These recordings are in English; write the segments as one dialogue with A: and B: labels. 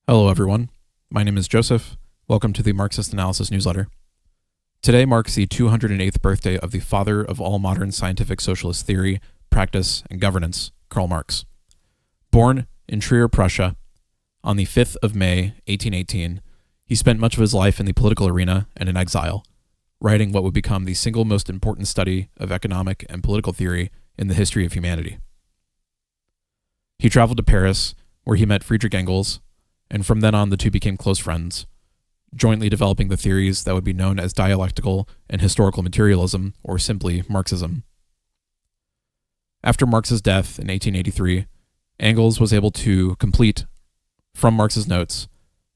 A: Hello, everyone. My name is Joseph. Welcome to the Marxist Analysis newsletter. Today marks the 208th birthday of the father of all modern scientific socialist theory, practice, and governance, Karl Marx. Born in Trier, Prussia, on the 5th of May, 1818, he spent much of his life in the political arena and in exile, writing what would become the single most important study of economic and political theory in the history of humanity. He traveled to Paris, where he met Friedrich Engels, and from then on the two became close friends, jointly developing the theories that would be known as dialectical and historical materialism, or simply Marxism. After Marx's death in 1883, Engels was able to complete, from Marx's notes,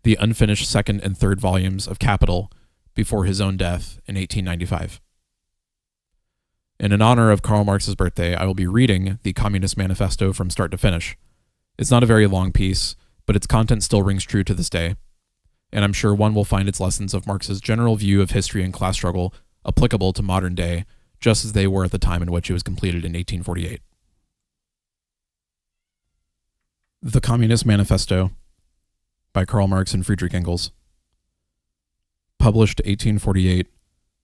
A: the unfinished second and third volumes of Capital before his own death in 1895. And in honor of Karl Marx's birthday, I will be reading the Communist Manifesto from start to finish. It's not a very long piece, but its content still rings true to this day, and I'm sure one will find its lessons of Marx's general view of history and class struggle applicable to modern day, just as they were at the time in which it was completed in 1848. The Communist Manifesto by Karl Marx and Friedrich Engels. Published 1848,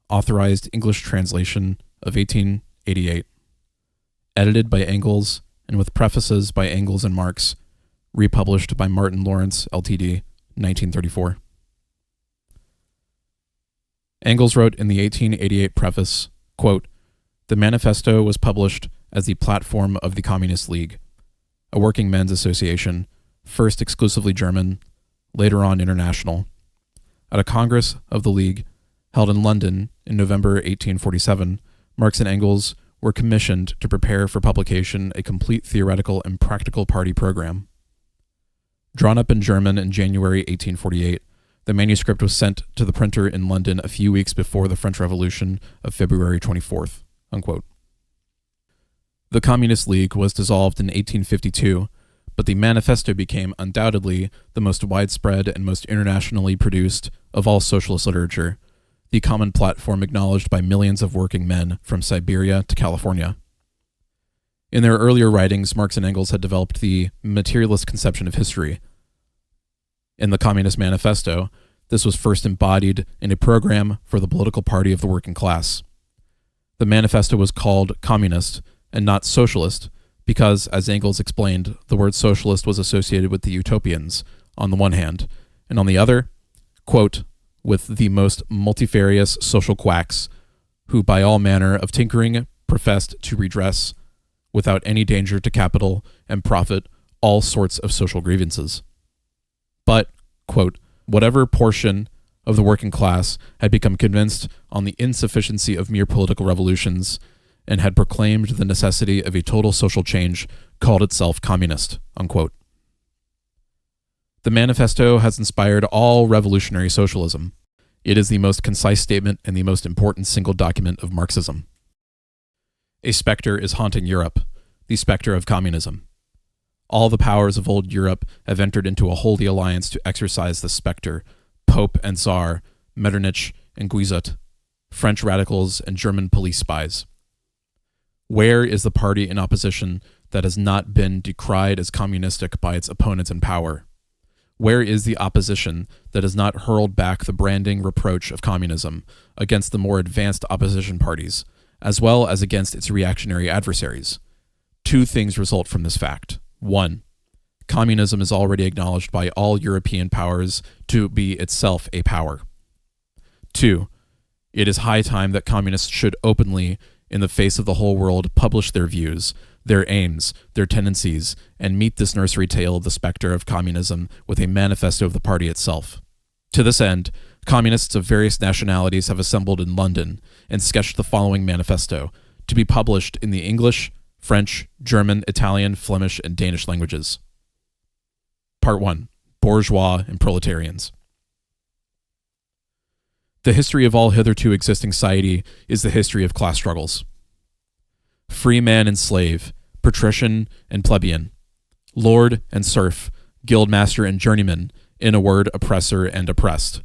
A: authorized English translation of 1888. Edited by Engels and with prefaces by Engels and Marx, republished by Martin Lawrence, Ltd., 1934. Engels wrote in the 1888 preface, quote, "The Manifesto was published as the platform of the Communist League, a working men's association, first exclusively German, later on international. At a Congress of the League held in London in November 1847, Marx and Engels were commissioned to prepare for publication a complete theoretical and practical party program. Drawn up in German in January 1848, the manuscript was sent to the printer in London a few weeks before the French Revolution of February 24th. Unquote. The Communist League was dissolved in 1852, but the Manifesto became undoubtedly the most widespread and most internationally produced of all socialist literature, the common platform acknowledged by millions of working men from Siberia to California. In their earlier writings, Marx and Engels had developed the materialist conception of history. In the Communist Manifesto, this was first embodied in a program for the political party of the working class. The manifesto was called communist and not socialist because, as Engels explained, the word socialist was associated with the utopians, on the one hand, and on the other, quote, with the most multifarious social quacks, who by all manner of tinkering professed to redress, without any danger to capital and profit, all sorts of social grievances. But, quote, whatever portion of the working class had become convinced on the insufficiency of mere political revolutions and had proclaimed the necessity of a total social change called itself communist, unquote. The manifesto has inspired all revolutionary socialism. It is the most concise statement and the most important single document of Marxism. A specter is haunting Europe, the specter of communism. All the powers of old Europe have entered into a holy alliance to exorcise the specter, Pope and Tsar, Metternich and Guizot, French radicals and German police spies. Where is the party in opposition that has not been decried as communistic by its opponents in power? Where is the opposition that has not hurled back the branding reproach of communism against the more advanced opposition parties, as well as against its reactionary adversaries? Two things result from this fact. One, communism is already acknowledged by all European powers to be itself a power. Two, it is high time that communists should openly, in the face of the whole world, publish their views, their aims, their tendencies, and meet this nursery tale of the specter of communism with a manifesto of the party itself. To this end, communists of various nationalities have assembled in London and sketched the following manifesto, to be published in the English, French, German, Italian, Flemish, and Danish languages. Part 1. Bourgeois and Proletarians. The history of all hitherto existing society is the history of class struggles. Free man and slave, patrician and plebeian, lord and serf, guildmaster and journeyman, in a word, oppressor and oppressed,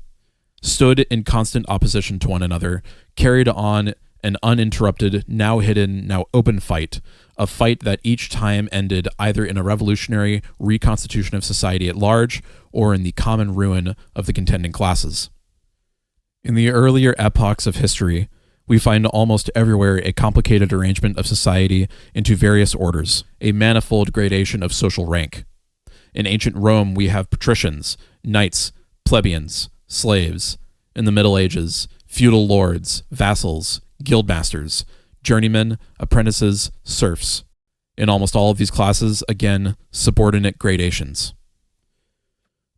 A: stood in constant opposition to one another, carried on an uninterrupted, now hidden, now open fight a fight that each time ended either in a revolutionary reconstitution of society at large or in the common ruin of the contending classes. In the earlier epochs of history, we find almost everywhere a complicated arrangement of society into various orders, a manifold gradation of social rank. In ancient Rome, we have patricians, knights, plebeians, slaves. In the Middle Ages, feudal lords, vassals, guildmasters, journeymen, apprentices, serfs. In almost all of these classes, again, subordinate gradations.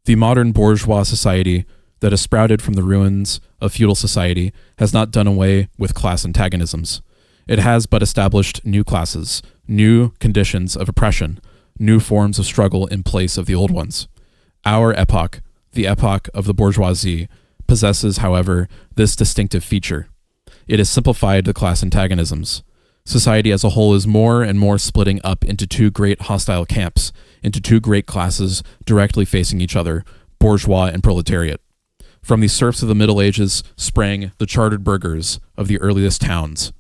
A: The modern bourgeois society that has sprouted from the ruins of feudal society has not done away with class antagonisms. It has but established new classes, new conditions of oppression, new forms of struggle in place of the old ones. Our epoch, the epoch of the bourgeoisie, possesses, however, this distinctive feature. It has simplified the class antagonisms. Society as a whole is more and more splitting up into two great hostile camps, into two great classes directly facing each other, bourgeois and proletariat. From the serfs of the Middle Ages sprang the chartered burghers of the earliest towns.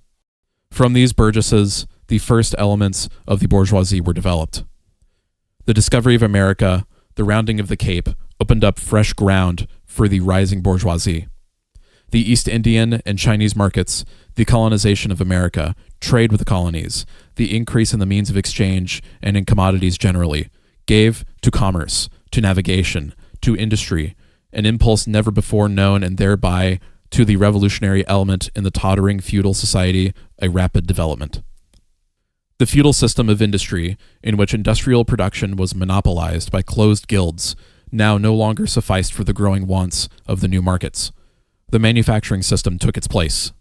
A: From these burgesses, the first elements of the bourgeoisie were developed. The discovery of America, the rounding of the Cape, opened up fresh ground for the rising bourgeoisie. The East Indian and Chinese markets, the colonization of America, trade with the colonies, the increase in the means of exchange and in commodities generally, gave to commerce, to navigation, to industry, an impulse never before known, and thereby to the revolutionary element in the tottering feudal society a rapid development. The feudal system of industry, in which industrial production was monopolized by closed guilds, now no longer sufficed for the growing wants of the new markets. The manufacturing system took its place.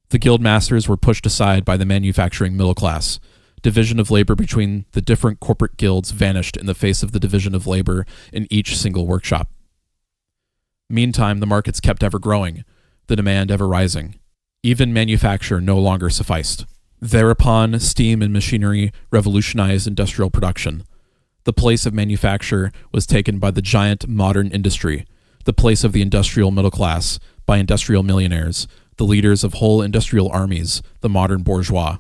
A: The guild masters were pushed aside by the manufacturing middle class. Division of labor between the different corporate guilds vanished in the face of the division of labor in each single workshop. Meantime, the markets kept ever growing, the demand ever rising. Even manufacture no longer sufficed. Thereupon, steam and machinery revolutionized industrial production. The place of manufacture was taken by the giant modern industry, the place of the industrial middle class by industrial millionaires, the leaders of whole industrial armies, the modern bourgeois.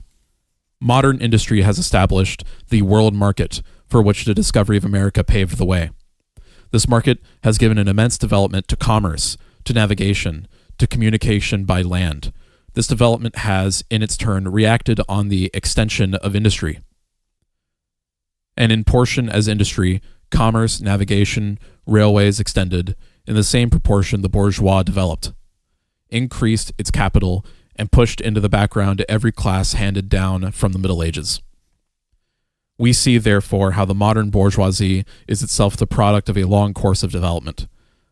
A: Modern industry has established the world market for which the discovery of America paved the way. This market has given an immense development to commerce, to navigation, to communication by land. This development has, in its turn, reacted on the extension of industry. And in portion as industry, commerce, navigation, railways extended, in the same proportion the bourgeois developed, increased its capital, and pushed into the background every class handed down from the Middle Ages. We see, therefore, how the modern bourgeoisie is itself the product of a long course of development,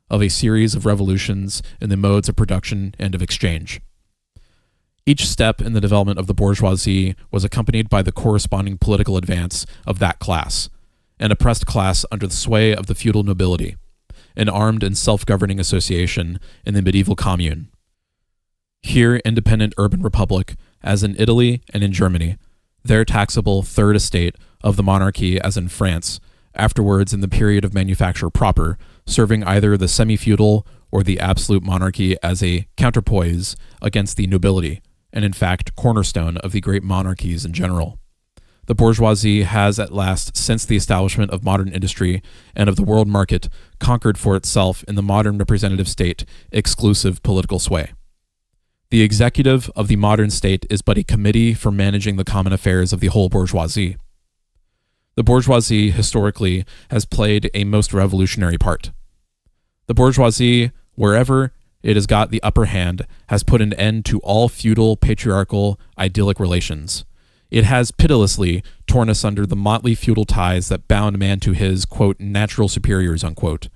A: of a series of revolutions in the modes of production and of exchange. Each step in the development of the bourgeoisie was accompanied by the corresponding political advance of that class, an oppressed class under the sway of the feudal nobility, an armed and self-governing association in the medieval commune. Here, independent urban republic, as in Italy and in Germany, their taxable third estate of the monarchy as in France, afterwards in the period of manufacture proper, serving either the semi-feudal or the absolute monarchy as a counterpoise against the nobility, and in fact cornerstone of the great monarchies in general. The bourgeoisie has at last, since the establishment of modern industry and of the world market, conquered for itself in the modern representative state exclusive political sway. The executive of the modern state is but a committee for managing the common affairs of the whole bourgeoisie. The bourgeoisie, historically, has played a most revolutionary part. The bourgeoisie, wherever it has got the upper hand, has put an end to all feudal, patriarchal, idyllic relations. It has pitilessly torn asunder the motley feudal ties that bound man to his, quote, natural superiors, unquote,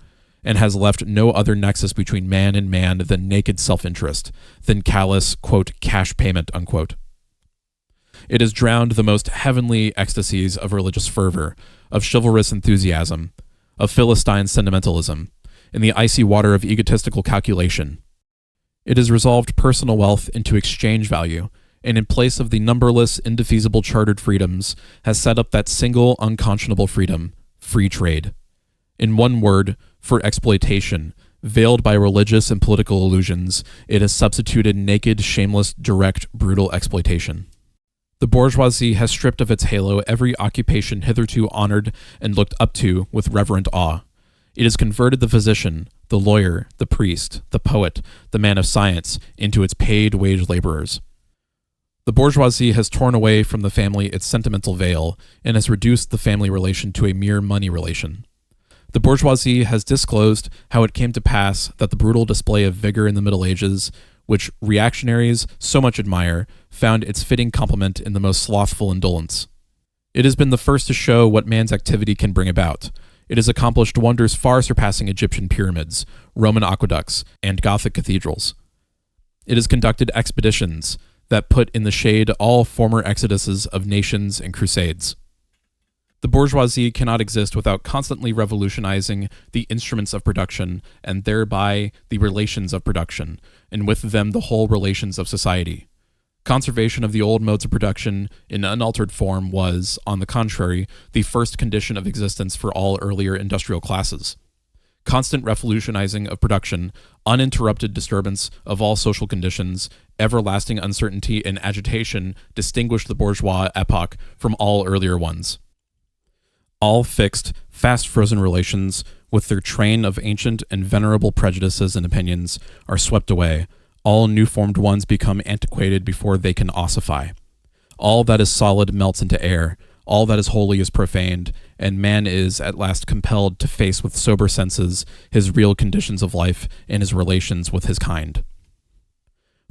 A: and has left no other nexus between man and man than naked self-interest, than callous, quote, cash payment, unquote. It has drowned the most heavenly ecstasies of religious fervor, of chivalrous enthusiasm, of Philistine sentimentalism, in the icy water of egotistical calculation. It has resolved personal wealth into exchange value, and in place of the numberless, indefeasible chartered freedoms, has set up that single, unconscionable freedom, free trade. In one word, for exploitation, veiled by religious and political illusions, it has substituted naked, shameless, direct, brutal exploitation. The bourgeoisie has stripped of its halo every occupation hitherto honored and looked up to with reverent awe. It has converted the physician, the lawyer, the priest, the poet, the man of science into its paid wage laborers. The bourgeoisie has torn away from the family its sentimental veil and has reduced the family relation to a mere money relation. The bourgeoisie has disclosed how it came to pass that the brutal display of vigor in the Middle Ages, which reactionaries so much admire, found its fitting complement in the most slothful indolence. It has been the first to show what man's activity can bring about. It has accomplished wonders far surpassing Egyptian pyramids, Roman aqueducts, and Gothic cathedrals. It has conducted expeditions that put in the shade all former exoduses of nations and crusades. The bourgeoisie cannot exist without constantly revolutionizing the instruments of production and thereby the relations of production, and with them the whole relations of society. Conservation of the old modes of production in unaltered form was, on the contrary, the first condition of existence for all earlier industrial classes. Constant revolutionizing of production, uninterrupted disturbance of all social conditions, everlasting uncertainty and agitation distinguished the bourgeois epoch from all earlier ones. All fixed, fast-frozen relations, with their train of ancient and venerable prejudices and opinions, are swept away. All new-formed ones become antiquated before they can ossify. All that is solid melts into air. All that is holy is profaned, and man is at last compelled to face with sober senses his real conditions of life and his relations with his kind.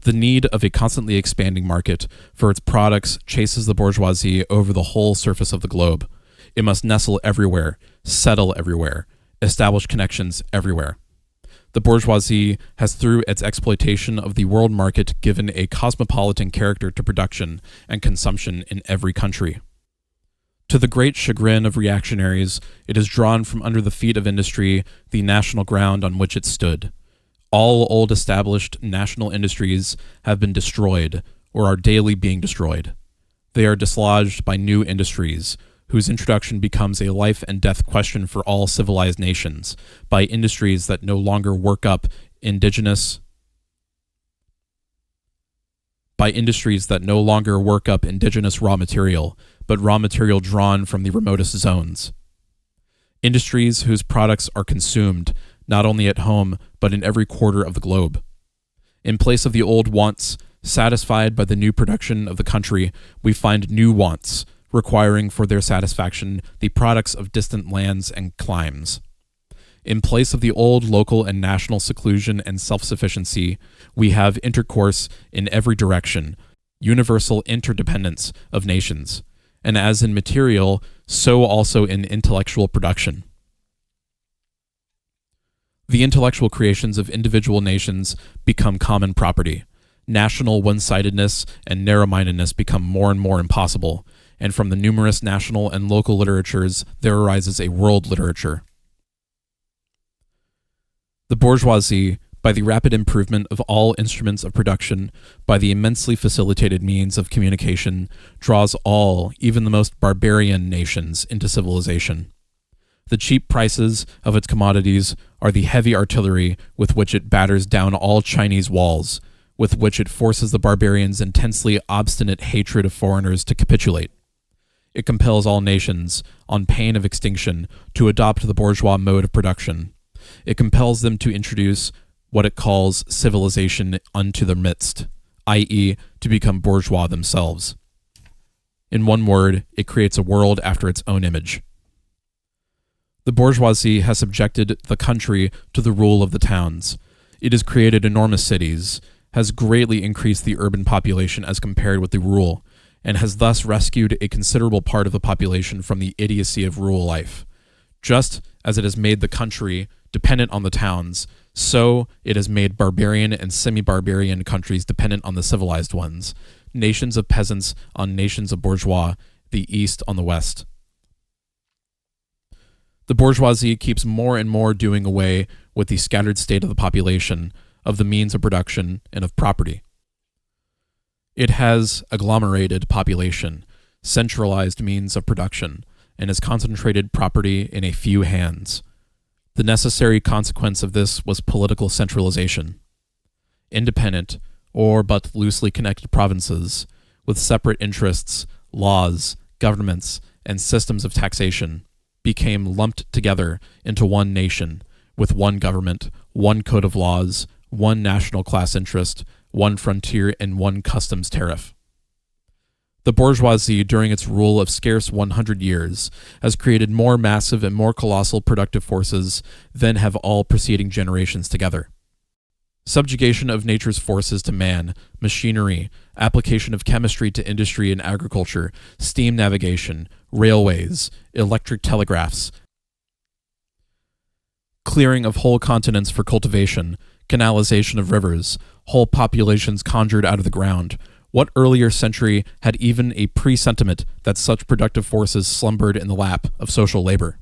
A: The need of a constantly expanding market for its products chases the bourgeoisie over the whole surface of the globe. It must nestle everywhere, settle everywhere, establish connections everywhere. The bourgeoisie has, through its exploitation of the world market, given a cosmopolitan character to production and consumption in every country. To the great chagrin of reactionaries, it has drawn from under the feet of industry the national ground on which it stood. All old established national industries have been destroyed or are daily being destroyed. They are dislodged by new industries, whose introduction becomes a life and death question for all civilized nations, by industries that no longer work up indigenous raw material, but raw material drawn from the remotest zones. Industries whose products are consumed, not only at home, but in every quarter of the globe. In place of the old wants, satisfied by the new production of the country, we find new wants, requiring for their satisfaction the products of distant lands and climes. In place of the old local and national seclusion and self-sufficiency, we have intercourse in every direction, universal interdependence of nations, and as in material, so also in intellectual production. The intellectual creations of individual nations become common property. National one-sidedness and narrow-mindedness become more and more impossible, and from the numerous national and local literatures there arises a world literature. The bourgeoisie, by the rapid improvement of all instruments of production, by the immensely facilitated means of communication, draws all, even the most barbarian nations, into civilization. The cheap prices of its commodities are the heavy artillery with which it batters down all Chinese walls, with which it forces the barbarians' intensely obstinate hatred of foreigners to capitulate. It compels all nations, on pain of extinction, to adopt the bourgeois mode of production. It compels them to introduce what it calls civilization unto their midst, i.e., to become bourgeois themselves. In one word, it creates a world after its own image. The bourgeoisie has subjected the country to the rule of the towns. It has created enormous cities, has greatly increased the urban population as compared with the rural, and has thus rescued a considerable part of the population from the idiocy of rural life. Just as it has made the country dependent on the towns, so it has made barbarian and semi-barbarian countries dependent on the civilized ones, nations of peasants on nations of bourgeois, the East on the West. The bourgeoisie keeps more and more doing away with the scattered state of the population, of the means of production, and of property. It has agglomerated population, centralized means of production, and has concentrated property in a few hands. The necessary consequence of this was political centralization. Independent, or but loosely connected provinces, with separate interests, laws, governments, and systems of taxation, became lumped together into one nation, with one government, one code of laws, one national class interest, one frontier, and one customs tariff. The bourgeoisie, during its rule of scarce 100 years, has created more massive and more colossal productive forces than have all preceding generations together. Subjugation of nature's forces to man, machinery, application of chemistry to industry and agriculture, steam navigation, railways, electric telegraphs, clearing of whole continents for cultivation, canalization of rivers, whole populations conjured out of the ground. What earlier century had even a presentiment that such productive forces slumbered in the lap of social labor?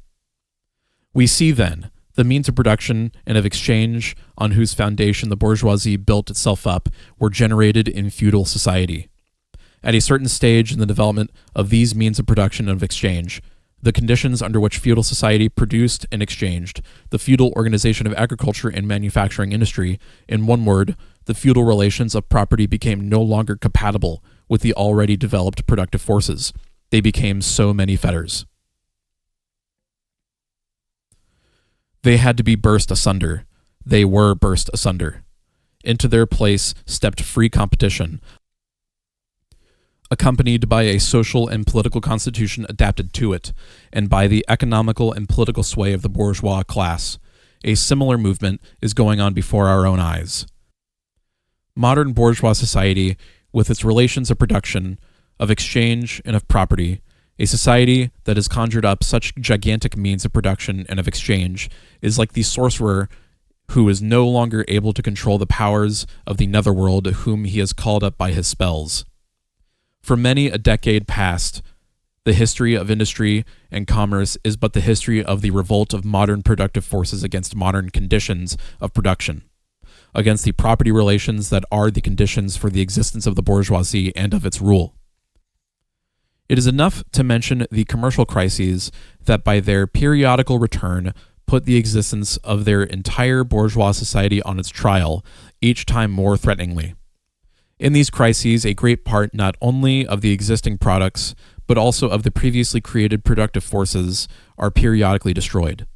A: We see, then, the means of production and of exchange on whose foundation the bourgeoisie built itself up were generated in feudal society. At a certain stage in the development of these means of production and of exchange, the conditions under which feudal society produced and exchanged, the feudal organization of agriculture and manufacturing industry, in one word, the feudal relations of property became no longer compatible with the already developed productive forces. They became so many fetters. They had to be burst asunder. They were burst asunder. Into their place stepped free competition, accompanied by a social and political constitution adapted to it, and by the economical and political sway of the bourgeois class. A similar movement is going on before our own eyes. Modern bourgeois society, with its relations of production, of exchange, and of property, a society that has conjured up such gigantic means of production and of exchange, is like the sorcerer who is no longer able to control the powers of the netherworld whom he has called up by his spells. For many a decade past, the history of industry and commerce is but the history of the revolt of modern productive forces against modern conditions of production, against the property relations that are the conditions for the existence of the bourgeoisie and of its rule. It is enough to mention the commercial crises that by their periodical return put the existence of their entire bourgeois society on its trial, each time more threateningly. In these crises, a great part not only of the existing products, but also of the previously created productive forces are periodically destroyed.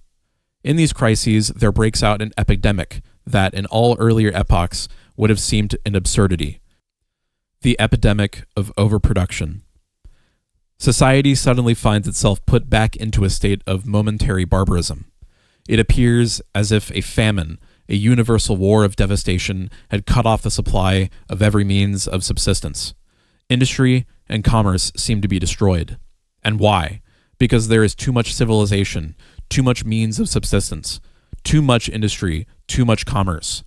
A: In these crises, there breaks out an epidemic that in all earlier epochs would have seemed an absurdity: the epidemic of overproduction. Society suddenly finds itself put back into a state of momentary barbarism. It appears as if a famine, a universal war of devastation, had cut off the supply of every means of subsistence. Industry and commerce seem to be destroyed. And why? Because there is too much civilization, too much means of subsistence, too much industry, too much commerce.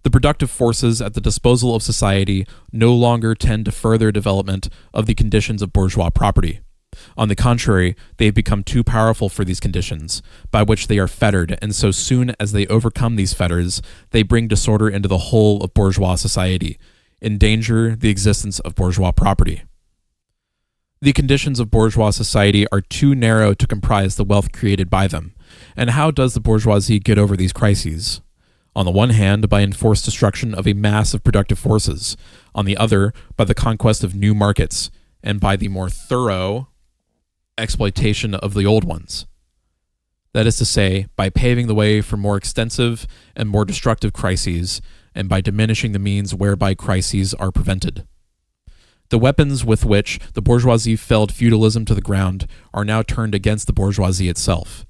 A: The productive forces at the disposal of society no longer tend to further development of the conditions of bourgeois property. On the contrary, they have become too powerful for these conditions, by which they are fettered, and so soon as they overcome these fetters, they bring disorder into the whole of bourgeois society, endanger the existence of bourgeois property. The conditions of bourgeois society are too narrow to comprise the wealth created by them. And how does the bourgeoisie get over these crises? On the one hand, by enforced destruction of a mass of productive forces; on the other, by the conquest of new markets, and by the more thorough exploitation of the old ones. That is to say, by paving the way for more extensive and more destructive crises, and by diminishing the means whereby crises are prevented. The weapons with which the bourgeoisie felled feudalism to the ground are now turned against the bourgeoisie itself.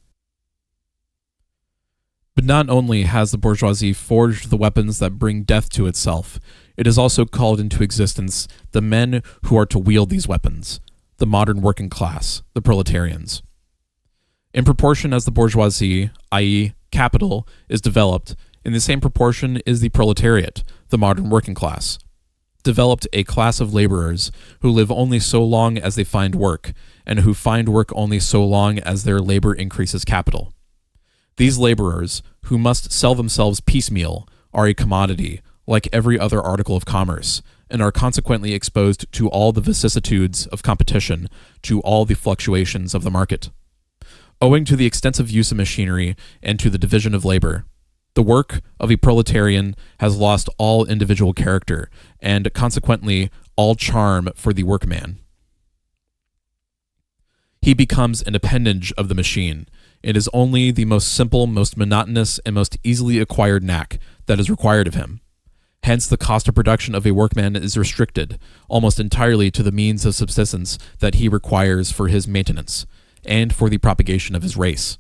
A: But not only has the bourgeoisie forged the weapons that bring death to itself, it has also called into existence the men who are to wield these weapons, the modern working class, the proletarians. In proportion as the bourgeoisie, i.e., capital, is developed, in the same proportion is the proletariat, the modern working class, developed a class of laborers who live only so long as they find work, and who find work only so long as their labor increases capital. These laborers, who must sell themselves piecemeal, are a commodity, like every other article of commerce, and are consequently exposed to all the vicissitudes of competition, to all the fluctuations of the market. Owing to the extensive use of machinery and to the division of labor, the work of a proletarian has lost all individual character, and consequently all charm for the workman. He becomes an appendage of the machine. It is only the most simple, most monotonous, and most easily acquired knack that is required of him. Hence, the cost of production of a workman is restricted almost entirely to the means of subsistence that he requires for his maintenance and for the propagation of his race.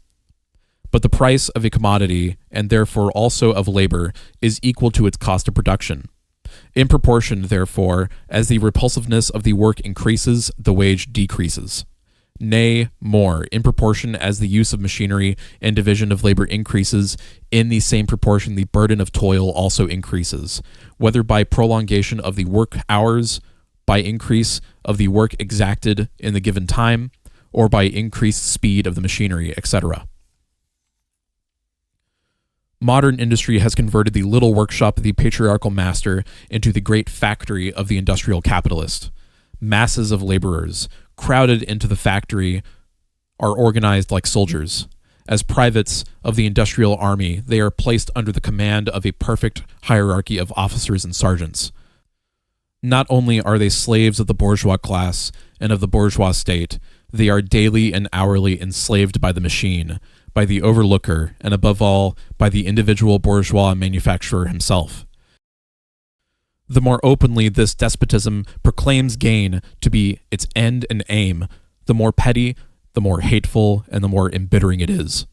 A: But the price of a commodity, and therefore also of labor, is equal to its cost of production. In proportion, therefore, as the repulsiveness of the work increases, the wage decreases. Nay, more, in proportion as the use of machinery and division of labor increases, in the same proportion the burden of toil also increases, whether by prolongation of the work hours, by increase of the work exacted in the given time, or by increased speed of the machinery, etc. Modern industry has converted the little workshop of the patriarchal master into the great factory of the industrial capitalist. Masses of laborers, crowded into the factory, are organized like soldiers. As privates of the industrial army, they are placed under the command of a perfect hierarchy of officers and sergeants. Not only are they slaves of the bourgeois class and of the bourgeois state, they are daily and hourly enslaved by the machine, by the overlooker, and above all, by the individual bourgeois manufacturer himself. The more openly this despotism proclaims gain to be its end and aim, the more petty, the more hateful, and the more embittering it is.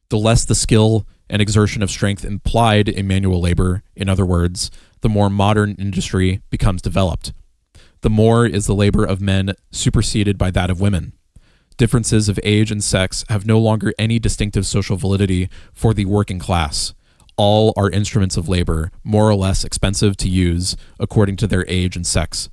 A: The less the skill and exertion of strength implied in manual labor, in other words, the more modern industry becomes developed. The more is the labor of men superseded by that of women. Differences of age and sex have no longer any distinctive social validity for the working class. All are instruments of labor, more or less expensive to use according to their age and sex.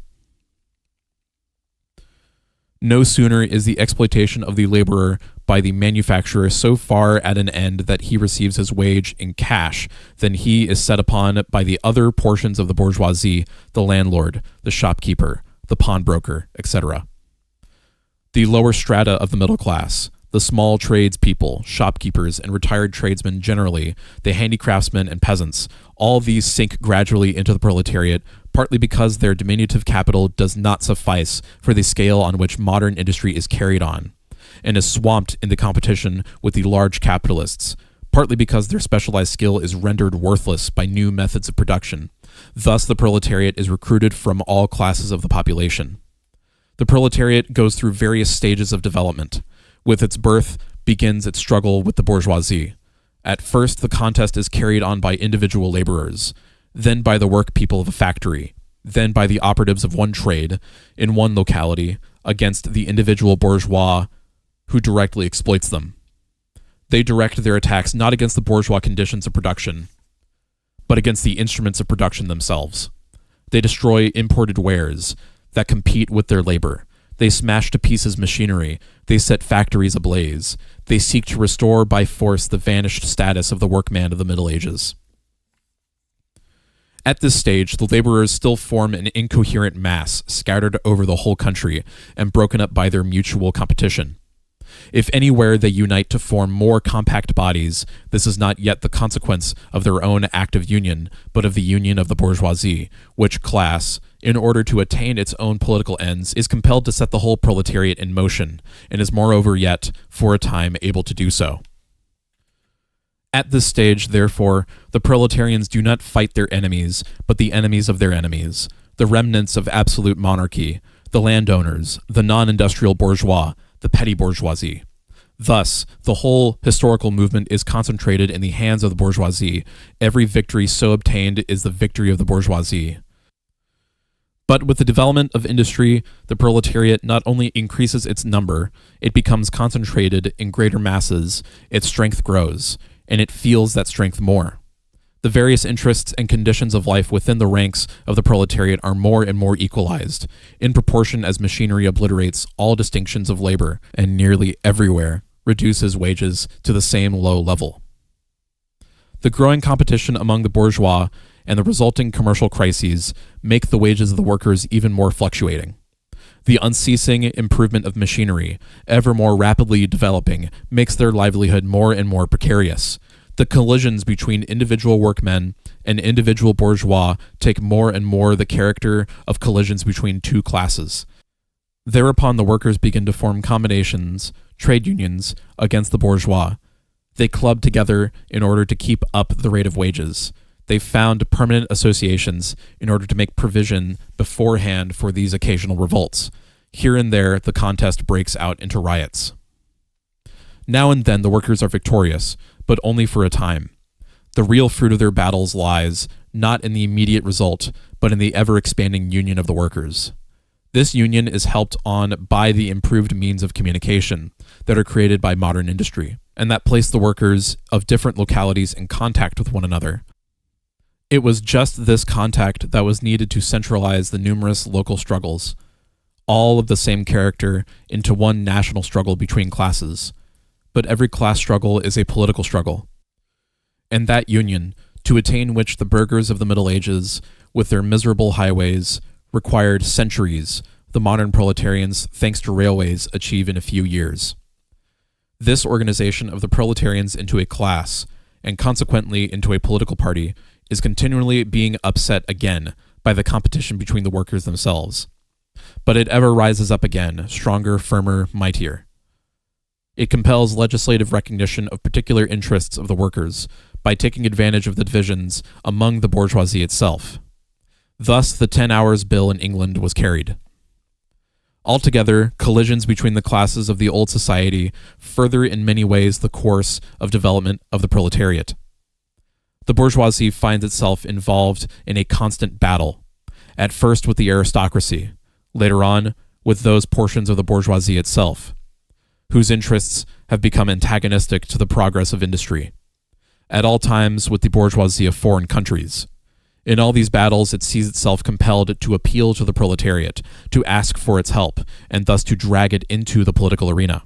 A: No sooner is the exploitation of the laborer by the manufacturer so far at an end that he receives his wage in cash than he is set upon by the other portions of the bourgeoisie, the landlord, the shopkeeper, the pawnbroker, etc. The lower strata of the middle class, the small tradespeople, shopkeepers, and retired tradesmen generally, the handicraftsmen and peasants, all these sink gradually into the proletariat, partly because their diminutive capital does not suffice for the scale on which modern industry is carried on, and is swamped in the competition with the large capitalists, partly because their specialized skill is rendered worthless by new methods of production. Thus, the proletariat is recruited from all classes of the population. The proletariat goes through various stages of development. With its birth begins its struggle with the bourgeoisie. At first, the contest is carried on by individual laborers, then by the work people of a factory, then by the operatives of one trade, in one locality, against the individual bourgeois who directly exploits them. They direct their attacks not against the bourgeois conditions of production, but against the instruments of production themselves. They destroy imported wares that compete with their labor. They smash to pieces machinery. They set factories ablaze. They seek to restore by force the vanished status of the workman of the Middle Ages. At this stage, the laborers still form an incoherent mass scattered over the whole country and broken up by their mutual competition. If anywhere they unite to form more compact bodies, this is not yet the consequence of their own active union, but of the union of the bourgeoisie, which class, in order to attain its own political ends, is compelled to set the whole proletariat in motion, and is moreover yet, for a time, able to do so. At this stage, therefore, the proletarians do not fight their enemies, but the enemies of their enemies, the remnants of absolute monarchy, the landowners, the non-industrial bourgeois, the petty bourgeoisie. Thus, the whole historical movement is concentrated in the hands of the bourgeoisie. Every victory so obtained is the victory of the bourgeoisie. But with the development of industry, the proletariat not only increases its number, it becomes concentrated in greater masses, its strength grows, and it feels that strength more. The various interests and conditions of life within the ranks of the proletariat are more and more equalized, in proportion as machinery obliterates all distinctions of labor and nearly everywhere reduces wages to the same low level. The growing competition among the bourgeois and the resulting commercial crises make the wages of the workers even more fluctuating. The unceasing improvement of machinery, ever more rapidly developing, makes their livelihood more and more precarious. The collisions between individual workmen and individual bourgeois take more and more the character of collisions between two classes. Thereupon the workers begin to form combinations, trade unions, against the bourgeois. They club together in order to keep up the rate of wages. They found permanent associations in order to make provision beforehand for these occasional revolts. Here and there, the contest breaks out into riots. Now and then the workers are victorious, but only for a time. The real fruit of their battles lies not in the immediate result, but in the ever-expanding union of the workers. This union is helped on by the improved means of communication that are created by modern industry, and that place the workers of different localities in contact with one another. It was just this contact that was needed to centralize the numerous local struggles, all of the same character, into one national struggle between classes. But every class struggle is a political struggle. And that union, to attain which the burghers of the Middle Ages, with their miserable highways, required centuries, the modern proletarians, thanks to railways, achieve in a few years. This organization of the proletarians into a class, and consequently into a political party, is continually being upset again by the competition between the workers themselves. But it ever rises up again, stronger, firmer, mightier. It compels legislative recognition of particular interests of the workers by taking advantage of the divisions among the bourgeoisie itself. Thus, the 10 Hours Bill in England was carried. Altogether, collisions between the classes of the old society further in many ways the course of development of the proletariat. The bourgeoisie finds itself involved in a constant battle, at first with the aristocracy, later on with those portions of the bourgeoisie itself, whose interests have become antagonistic to the progress of industry, at all times with the bourgeoisie of foreign countries. In all these battles, it sees itself compelled to appeal to the proletariat, to ask for its help, and thus to drag it into the political arena.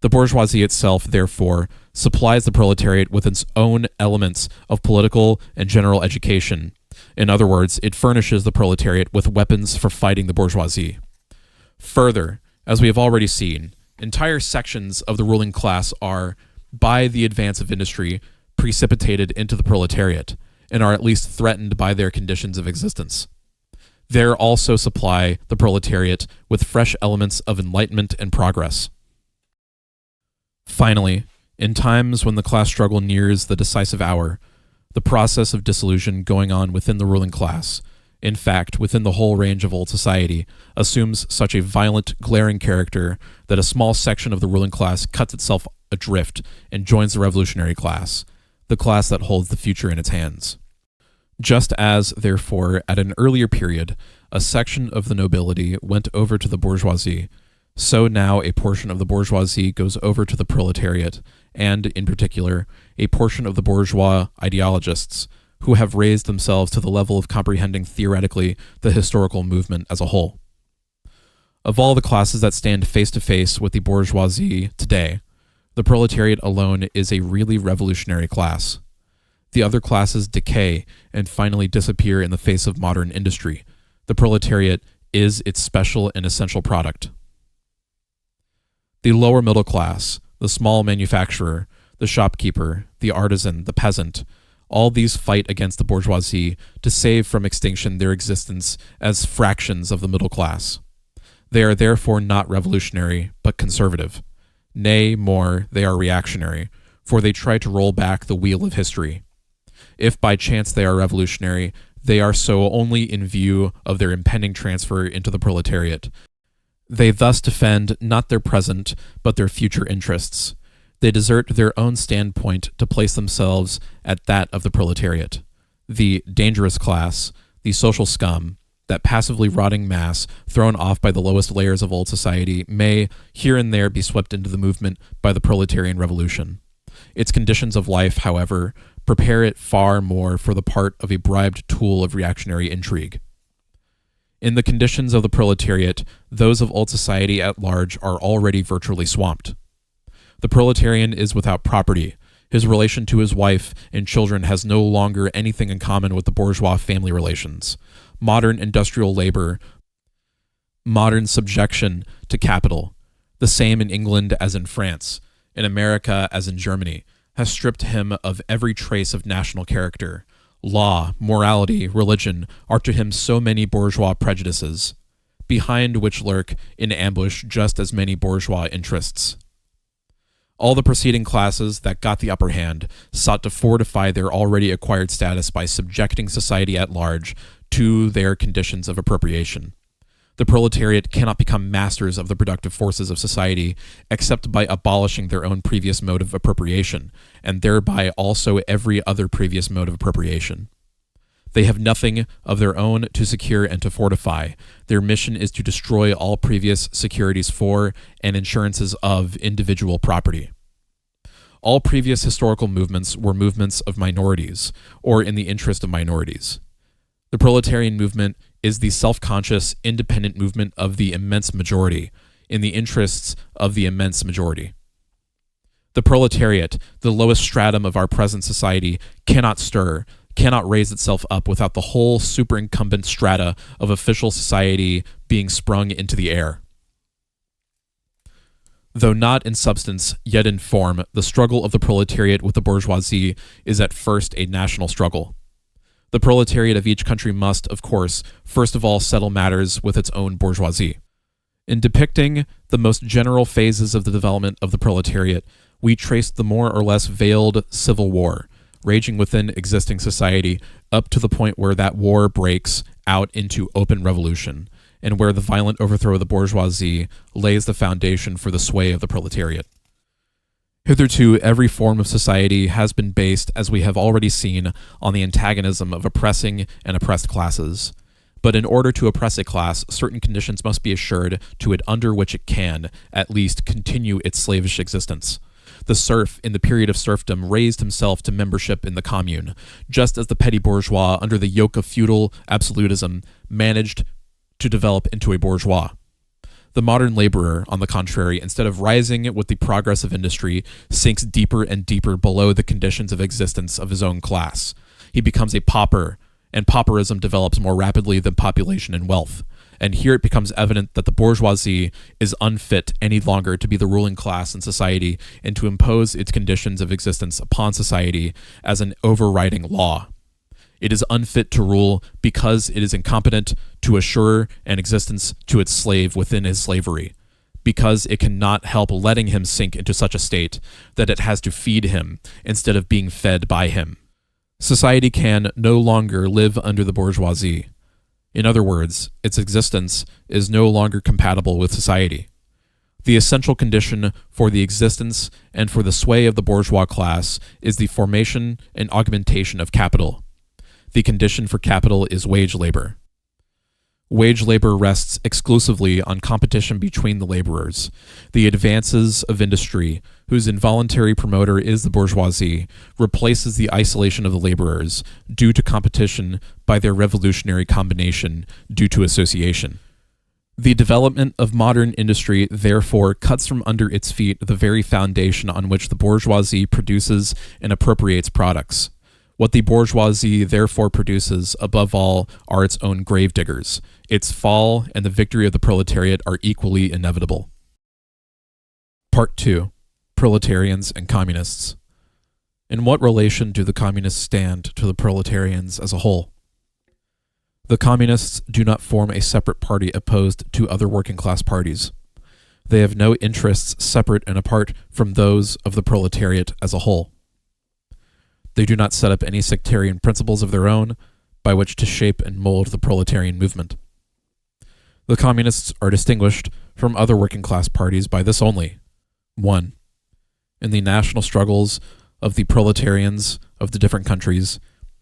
A: The bourgeoisie itself, therefore, supplies the proletariat with its own elements of political and general education. In other words, it furnishes the proletariat with weapons for fighting the bourgeoisie. Further, as we have already seen, entire sections of the ruling class are, by the advance of industry, precipitated into the proletariat, and are at least threatened by their conditions of existence. They also supply the proletariat with fresh elements of enlightenment and progress. Finally, in times when the class struggle nears the decisive hour, the process of dissolution going on within the ruling class, in fact, within the whole range of old society, assumes such a violent, glaring character that a small section of the ruling class cuts itself adrift and joins the revolutionary class, the class that holds the future in its hands. Just as, therefore, at an earlier period, a section of the nobility went over to the bourgeoisie, so now a portion of the bourgeoisie goes over to the proletariat, and, in particular, a portion of the bourgeois ideologists, who have raised themselves to the level of comprehending theoretically the historical movement as a whole. Of all the classes that stand face to face with the bourgeoisie today, the proletariat alone is a really revolutionary class. The other classes decay and finally disappear in the face of modern industry. The proletariat is its special and essential product. The lower middle class, the small manufacturer, the shopkeeper, the artisan, the peasant, all these fight against the bourgeoisie to save from extinction their existence as fractions of the middle class. They are therefore not revolutionary, but conservative. Nay, more, they are reactionary, for they try to roll back the wheel of history. If by chance they are revolutionary, they are so only in view of their impending transfer into the proletariat. They thus defend not their present, but their future interests. They desert their own standpoint to place themselves at that of the proletariat, the dangerous class, the social scum, that passively rotting mass thrown off by the lowest layers of old society may, here and there, be swept into the movement by the proletarian revolution. Its conditions of life, however, prepare it far more for the part of a bribed tool of reactionary intrigue. In the conditions of the proletariat, those of old society at large are already virtually swamped. The proletarian is without property. His relation to his wife and children has no longer anything in common with the bourgeois family relations. Modern industrial labor, modern subjection to capital, the same in England as in France, in America as in Germany, has stripped him of every trace of national character. Law, morality, religion are to him so many bourgeois prejudices, behind which lurk in ambush just as many bourgeois interests. All the preceding classes that got the upper hand sought to fortify their already acquired status by subjecting society at large to their conditions of appropriation. The proletariat cannot become masters of the productive forces of society except by abolishing their own previous mode of appropriation, and thereby also every other previous mode of appropriation. They have nothing of their own to secure and to fortify. Their mission is to destroy all previous securities for and insurances of individual property. All previous historical movements were movements of minorities, or in the interest of minorities. The proletarian movement is the self-conscious, independent movement of the immense majority, in the interests of the immense majority. The proletariat, the lowest stratum of our present society, cannot stir, cannot raise itself up without the whole superincumbent strata of official society being sprung into the air. Though not in substance, yet in form, the struggle of the proletariat with the bourgeoisie is at first a national struggle. The proletariat of each country must, of course, first of all settle matters with its own bourgeoisie. In depicting the most general phases of the development of the proletariat, we trace the more or less veiled civil war, raging within existing society up to the point where that war breaks out into open revolution, and where the violent overthrow of the bourgeoisie lays the foundation for the sway of the proletariat. Hitherto, every form of society has been based, as we have already seen, on the antagonism of oppressing and oppressed classes. But in order to oppress a class, certain conditions must be assured to it under which it can, at least, continue its slavish existence. The serf, in the period of serfdom, raised himself to membership in the commune, just as the petty bourgeois, under the yoke of feudal absolutism, managed to develop into a bourgeois. The modern laborer, on the contrary, instead of rising with the progress of industry, sinks deeper and deeper below the conditions of existence of his own class. He becomes a pauper, and pauperism develops more rapidly than population and wealth. And here it becomes evident that the bourgeoisie is unfit any longer to be the ruling class in society and to impose its conditions of existence upon society as an overriding law. It is unfit to rule because it is incompetent to assure an existence to its slave within his slavery, because it cannot help letting him sink into such a state that it has to feed him instead of being fed by him. Society can no longer live under the bourgeoisie. In other words, its existence is no longer compatible with society. The essential condition for the existence and for the sway of the bourgeois class is the formation and augmentation of capital. The condition for capital is wage labor. Wage labor rests exclusively on competition between the laborers. The advances of industry, whose involuntary promoter is the bourgeoisie, replaces the isolation of the laborers, due to competition, by their revolutionary combination, due to association. The development of modern industry, therefore, cuts from under its feet the very foundation on which the bourgeoisie produces and appropriates products. What the bourgeoisie therefore produces, above all, are its own gravediggers. Its fall and the victory of the proletariat are equally inevitable. Part 2. Proletarians and Communists. In what relation do the Communists stand to the proletarians as a whole? The Communists do not form a separate party opposed to other working class parties. They have no interests separate and apart from those of the proletariat as a whole. They do not set up any sectarian principles of their own by which to shape and mold the proletarian movement. The Communists are distinguished from other working class parties by this only. 1. In the national struggles of the proletarians of the different countries,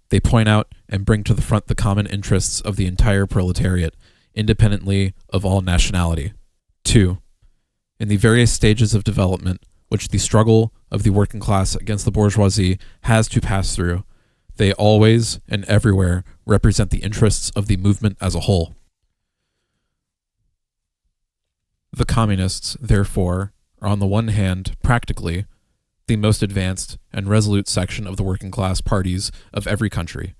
A: they point out and bring to the front the common interests of the entire proletariat, independently of all nationality. 2. In the various stages of development which the struggle of the working class against the bourgeoisie has to pass through, they always and everywhere represent the interests of the movement as a whole. The Communists, therefore, are on the one hand, practically, the most advanced and resolute section of the working class parties of every country,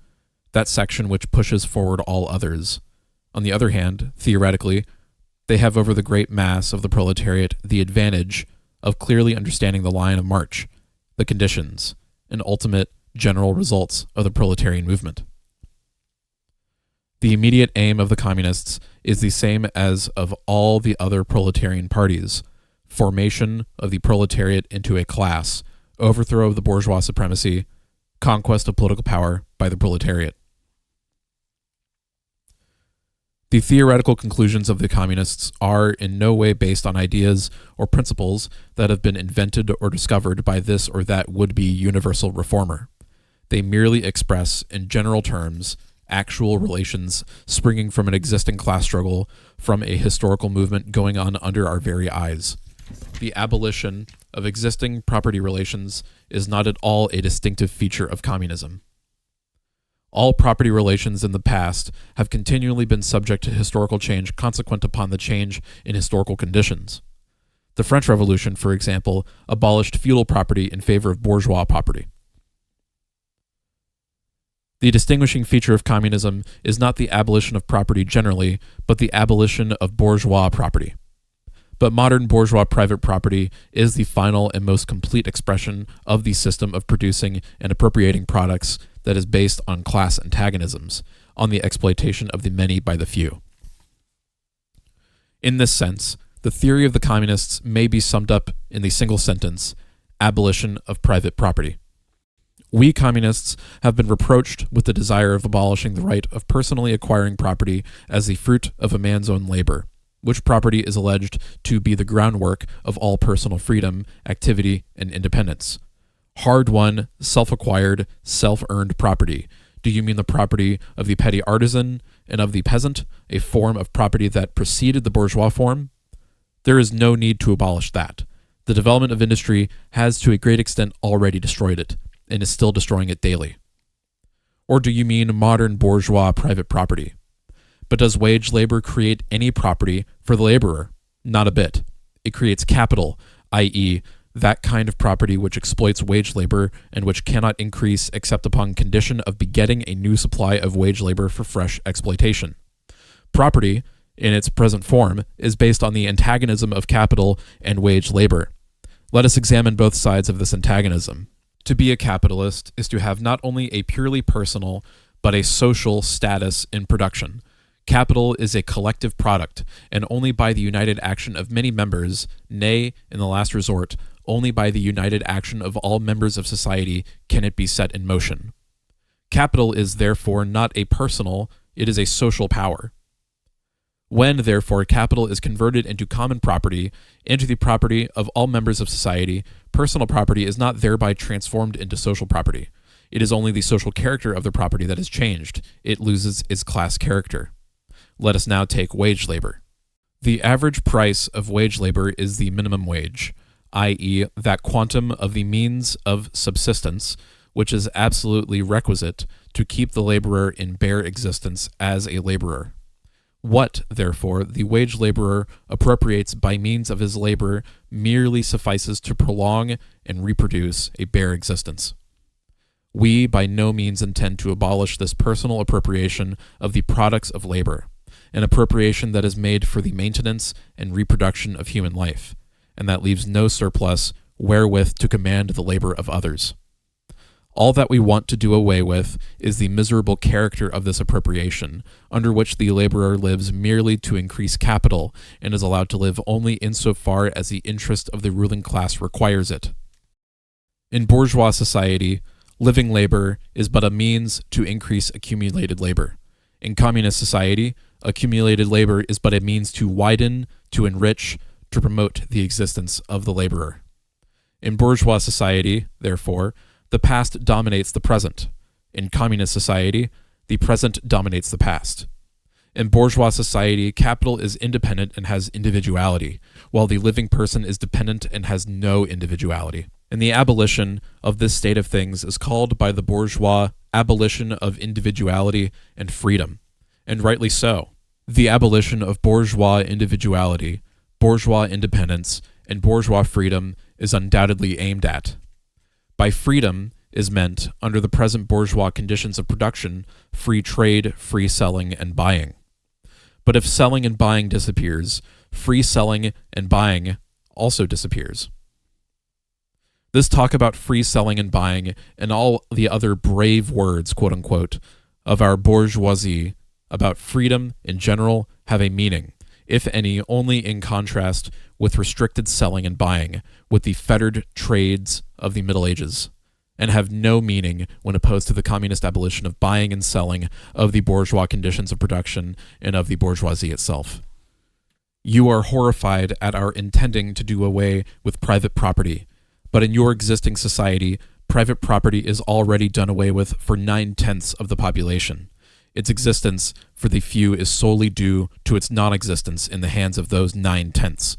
A: that section which pushes forward all others. On the other hand, theoretically, they have over the great mass of the proletariat the advantage of clearly understanding the line of march, the conditions, and ultimate general results of the proletarian movement. The immediate aim of the communists is the same as of all the other proletarian parties: formation of the proletariat into a class, overthrow of the bourgeois supremacy, conquest of political power by the proletariat. The theoretical conclusions of the communists are in no way based on ideas or principles that have been invented or discovered by this or that would-be universal reformer. They merely express, in general terms, actual relations springing from an existing class struggle, from a historical movement going on under our very eyes. The abolition of existing property relations is not at all a distinctive feature of communism. All property relations in the past have continually been subject to historical change consequent upon the change in historical conditions. The French Revolution, for example, abolished feudal property in favor of bourgeois property. The distinguishing feature of communism is not the abolition of property generally, but the abolition of bourgeois property. But modern bourgeois private property is the final and most complete expression of the system of producing and appropriating products that is based on class antagonisms, on the exploitation of the many by the few. In this sense, the theory of the communists may be summed up in the single sentence: abolition of private property. We communists have been reproached with the desire of abolishing the right of personally acquiring property as the fruit of a man's own labor, which property is alleged to be the groundwork of all personal freedom, activity, and independence. Hard-won, self-acquired, self-earned property. Do you mean the property of the petty artisan and of the peasant, a form of property that preceded the bourgeois form? There is no need to abolish that. The development of industry has to a great extent already destroyed it, and is still destroying it daily. Or do you mean modern bourgeois private property? But does wage labor create any property for the laborer? Not a bit. It creates capital, i.e., that kind of property which exploits wage labor and which cannot increase except upon condition of begetting a new supply of wage labor for fresh exploitation. Property, in its present form, is based on the antagonism of capital and wage labor. Let us examine both sides of this antagonism. To be a capitalist is to have not only a purely personal, but a social status in production. Capital is a collective product, and only by the united action of many members, nay, in the last resort, only by the united action of all members of society can it be set in motion. Capital is therefore not a personal, it is a social power. When, therefore, capital is converted into common property, into the property of all members of society, personal property is not thereby transformed into social property. It is only the social character of the property that is changed. It loses its class character. Let us now take wage labor. The average price of wage labor is the minimum wage, i.e., that quantum of the means of subsistence which is absolutely requisite to keep the laborer in bare existence as a laborer. What, therefore, the wage laborer appropriates by means of his labor merely suffices to prolong and reproduce a bare existence. We by no means intend to abolish this personal appropriation of the products of labor, an appropriation that is made for the maintenance and reproduction of human life, and that leaves no surplus wherewith to command the labor of others. All that we want to do away with is the miserable character of this appropriation, under which the laborer lives merely to increase capital and is allowed to live only insofar as the interest of the ruling class requires it. In bourgeois society, living labor is but a means to increase accumulated labor. In communist society, accumulated labor is but a means to widen, to enrich, to promote the existence of the laborer. In bourgeois society, therefore, the past dominates the present. In communist society, the present dominates the past. In bourgeois society, capital is independent and has individuality, while the living person is dependent and has no individuality. And the abolition of this state of things is called by the bourgeois abolition of individuality and freedom, and rightly so. The abolition of bourgeois individuality, bourgeois independence, and bourgeois freedom is undoubtedly aimed at. By freedom is meant, under the present bourgeois conditions of production, free trade, free selling, and buying. But if selling and buying disappears, free selling and buying also disappears. This talk about free selling and buying and all the other brave words, quote unquote, of our bourgeoisie about freedom in general have a meaning, if any, only in contrast with restricted selling and buying, with the fettered trades of the Middle Ages, and have no meaning when opposed to the communist abolition of buying and selling, of the bourgeois conditions of production, and of the bourgeoisie itself. You are horrified at our intending to do away with private property, but in your existing society, private property is already done away with for 9/10 of the population. Its existence for the few is solely due to its non-existence in the hands of those 9/10.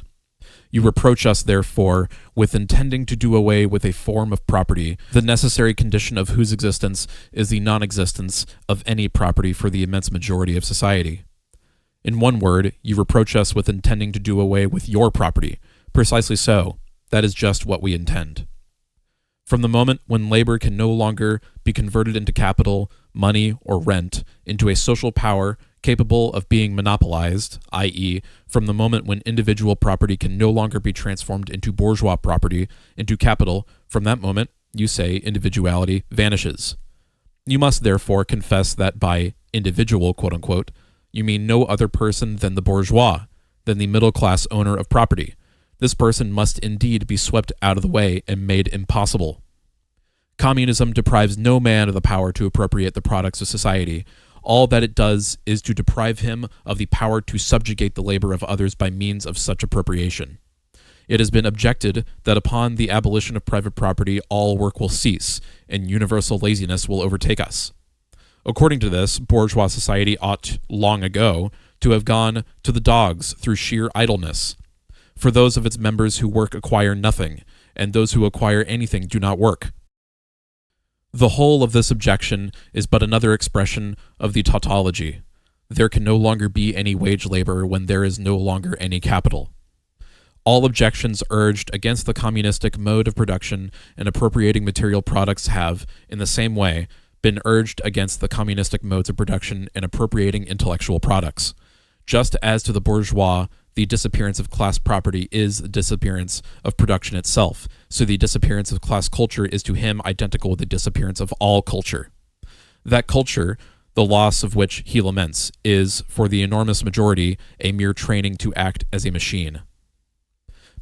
A: You reproach us, therefore, with intending to do away with a form of property, the necessary condition of whose existence is the non-existence of any property for the immense majority of society. In one word, you reproach us with intending to do away with your property. Precisely so. That is just what we intend. From the moment when labor can no longer be converted into capital, money, or rent, into a social power capable of being monopolized, i.e., from the moment when individual property can no longer be transformed into bourgeois property, into capital, from that moment, you say, individuality vanishes. You must therefore confess that by individual, quote unquote, you mean no other person than the bourgeois, than the middle-class owner of property. This person must indeed be swept out of the way and made impossible. Communism deprives no man of the power to appropriate the products of society. All that it does is to deprive him of the power to subjugate the labor of others by means of such appropriation. It has been objected that upon the abolition of private property, all work will cease, and universal laziness will overtake us. According to this, bourgeois society ought, long ago, to have gone to the dogs through sheer idleness. For those of its members who work acquire nothing, and those who acquire anything do not work. The whole of this objection is but another expression of the tautology. There can no longer be any wage labor when there is no longer any capital. All objections urged against the communistic mode of production and appropriating material products have, in the same way, been urged against the communistic modes of production and appropriating intellectual products. Just as to the bourgeois, the disappearance of class property is the disappearance of production itself, so the disappearance of class culture is to him identical with the disappearance of all culture. That culture, the loss of which he laments, is, for the enormous majority, a mere training to act as a machine.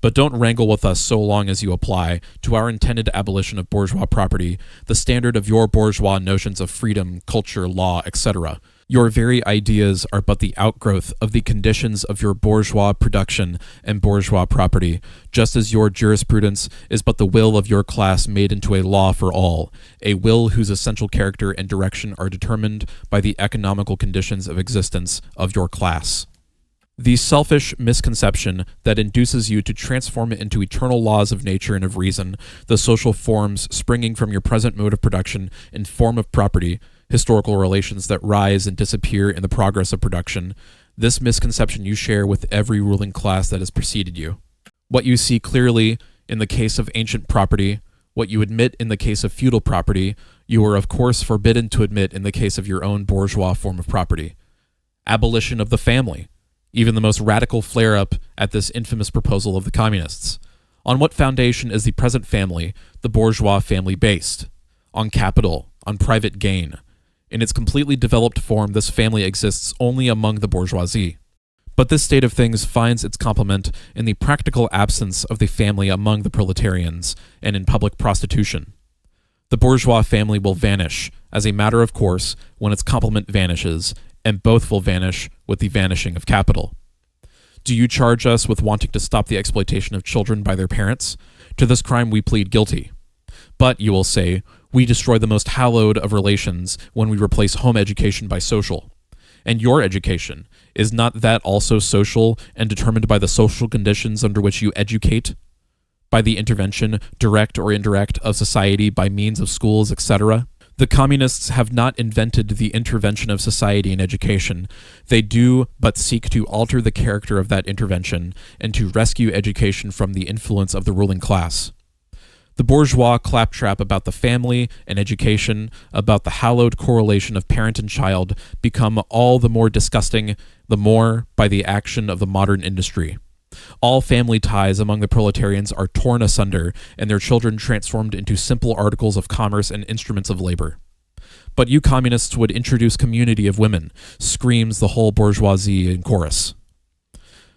A: But don't wrangle with us so long as you apply, to our intended abolition of bourgeois property, the standard of your bourgeois notions of freedom, culture, law, etc. Your very ideas are but the outgrowth of the conditions of your bourgeois production and bourgeois property, just as your jurisprudence is but the will of your class made into a law for all, a will whose essential character and direction are determined by the economical conditions of existence of your class. The selfish misconception that induces you to transform it into eternal laws of nature and of reason, the social forms springing from your present mode of production and form of property, historical relations that rise and disappear in the progress of production, this misconception you share with every ruling class that has preceded you. What you see clearly in the case of ancient property, what you admit in the case of feudal property, you are of course forbidden to admit in the case of your own bourgeois form of property. Abolition of the family. Even the most radical flare-up at this infamous proposal of the communists. On what foundation is the present family, the bourgeois family, based? On capital, on private gain. In its completely developed form, this family exists only among the bourgeoisie. But this state of things finds its complement in the practical absence of the family among the proletarians, and in public prostitution. The bourgeois family will vanish, as a matter of course, when its complement vanishes, and both will vanish with the vanishing of capital. Do you charge us with wanting to stop the exploitation of children by their parents? To this crime we plead guilty. But, you will say, we destroy the most hallowed of relations when we replace home education by social. And your education, is not that also social and determined by the social conditions under which you educate? By the intervention, direct or indirect, of society by means of schools, etc.? The communists have not invented the intervention of society in education. They do but seek to alter the character of that intervention and to rescue education from the influence of the ruling class. The bourgeois claptrap about the family and education, about the hallowed correlation of parent and child, become all the more disgusting the more by the action of the modern industry. All family ties among the proletarians are torn asunder, and their children transformed into simple articles of commerce and instruments of labor. But you communists would introduce community of women, screams the whole bourgeoisie in chorus.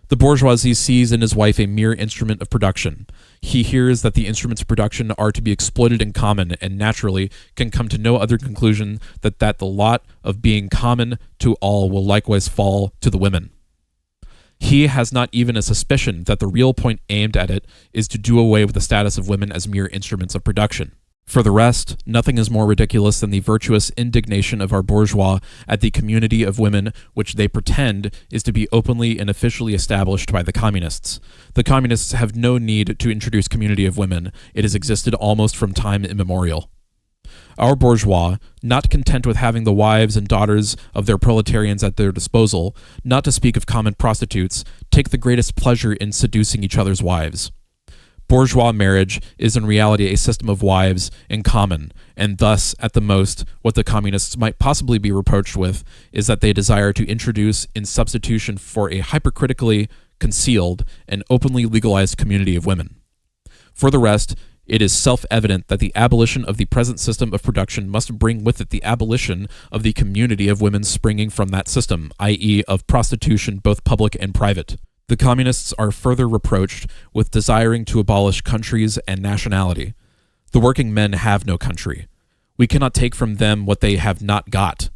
A: The bourgeoisie sees in his wife a mere instrument of production. He hears that the instruments of production are to be exploited in common, and naturally can come to no other conclusion that the lot of being common to all will likewise fall to the women. He has not even a suspicion that the real point aimed at it is to do away with the status of women as mere instruments of production. For the rest, nothing is more ridiculous than the virtuous indignation of our bourgeois at the community of women which they pretend is to be openly and officially established by the communists. The communists have no need to introduce community of women. It has existed almost from time immemorial. Our bourgeois, not content with having the wives and daughters of their proletarians at their disposal, not to speak of common prostitutes, take the greatest pleasure in seducing each other's wives. Bourgeois marriage is in reality a system of wives in common, and thus, at the most, what the communists might possibly be reproached with is that they desire to introduce in substitution for a hypercritically concealed and openly legalized community of women. For the rest, it is self-evident that the abolition of the present system of production must bring with it the abolition of the community of women springing from that system, i.e., of prostitution both public and private. The communists are further reproached with desiring to abolish countries and nationality. The working men have no country. We cannot take from them what they have not got.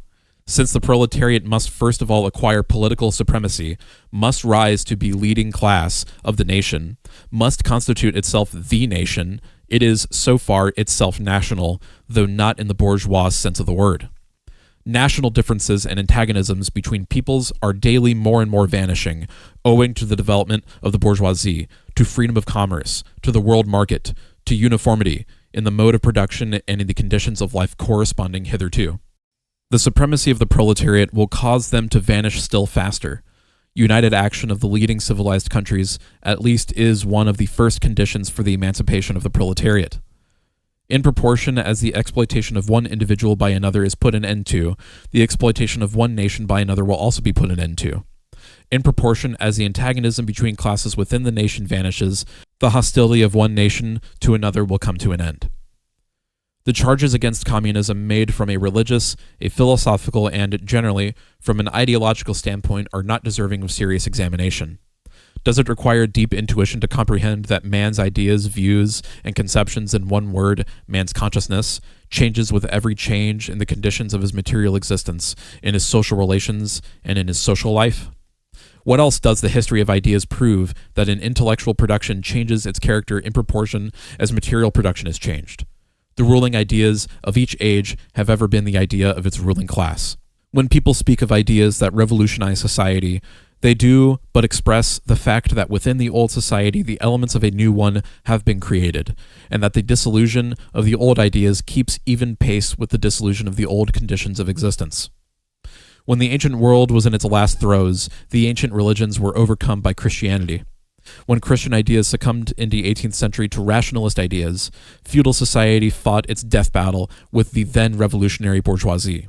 A: Since the proletariat must first of all acquire political supremacy, must rise to be leading class of the nation, must constitute itself the nation, it is so far itself national, though not in the bourgeois sense of the word. National differences and antagonisms between peoples are daily more and more vanishing, owing to the development of the bourgeoisie, to freedom of commerce, to the world market, to uniformity in the mode of production and in the conditions of life corresponding hitherto. The supremacy of the proletariat will cause them to vanish still faster. United action of the leading civilized countries at least is one of the first conditions for the emancipation of the proletariat. In proportion as the exploitation of one individual by another is put an end to, the exploitation of one nation by another will also be put an end to. In proportion as the antagonism between classes within the nation vanishes, the hostility of one nation to another will come to an end. The charges against communism made from a religious, a philosophical, and, generally, from an ideological standpoint are not deserving of serious examination. Does it require deep intuition to comprehend that man's ideas, views, and conceptions, in one word, man's consciousness, changes with every change in the conditions of his material existence, in his social relations, and in his social life? What else does the history of ideas prove that an intellectual production changes its character in proportion as material production is changed? The ruling ideas of each age have ever been the idea of its ruling class. When people speak of ideas that revolutionize society, they do but express the fact that within the old society the elements of a new one have been created, and that the dissolution of the old ideas keeps even pace with the dissolution of the old conditions of existence. When the ancient world was in its last throes, the ancient religions were overcome by Christianity. When Christian ideas succumbed in the 18th century to rationalist ideas, feudal society fought its death battle with the then revolutionary bourgeoisie.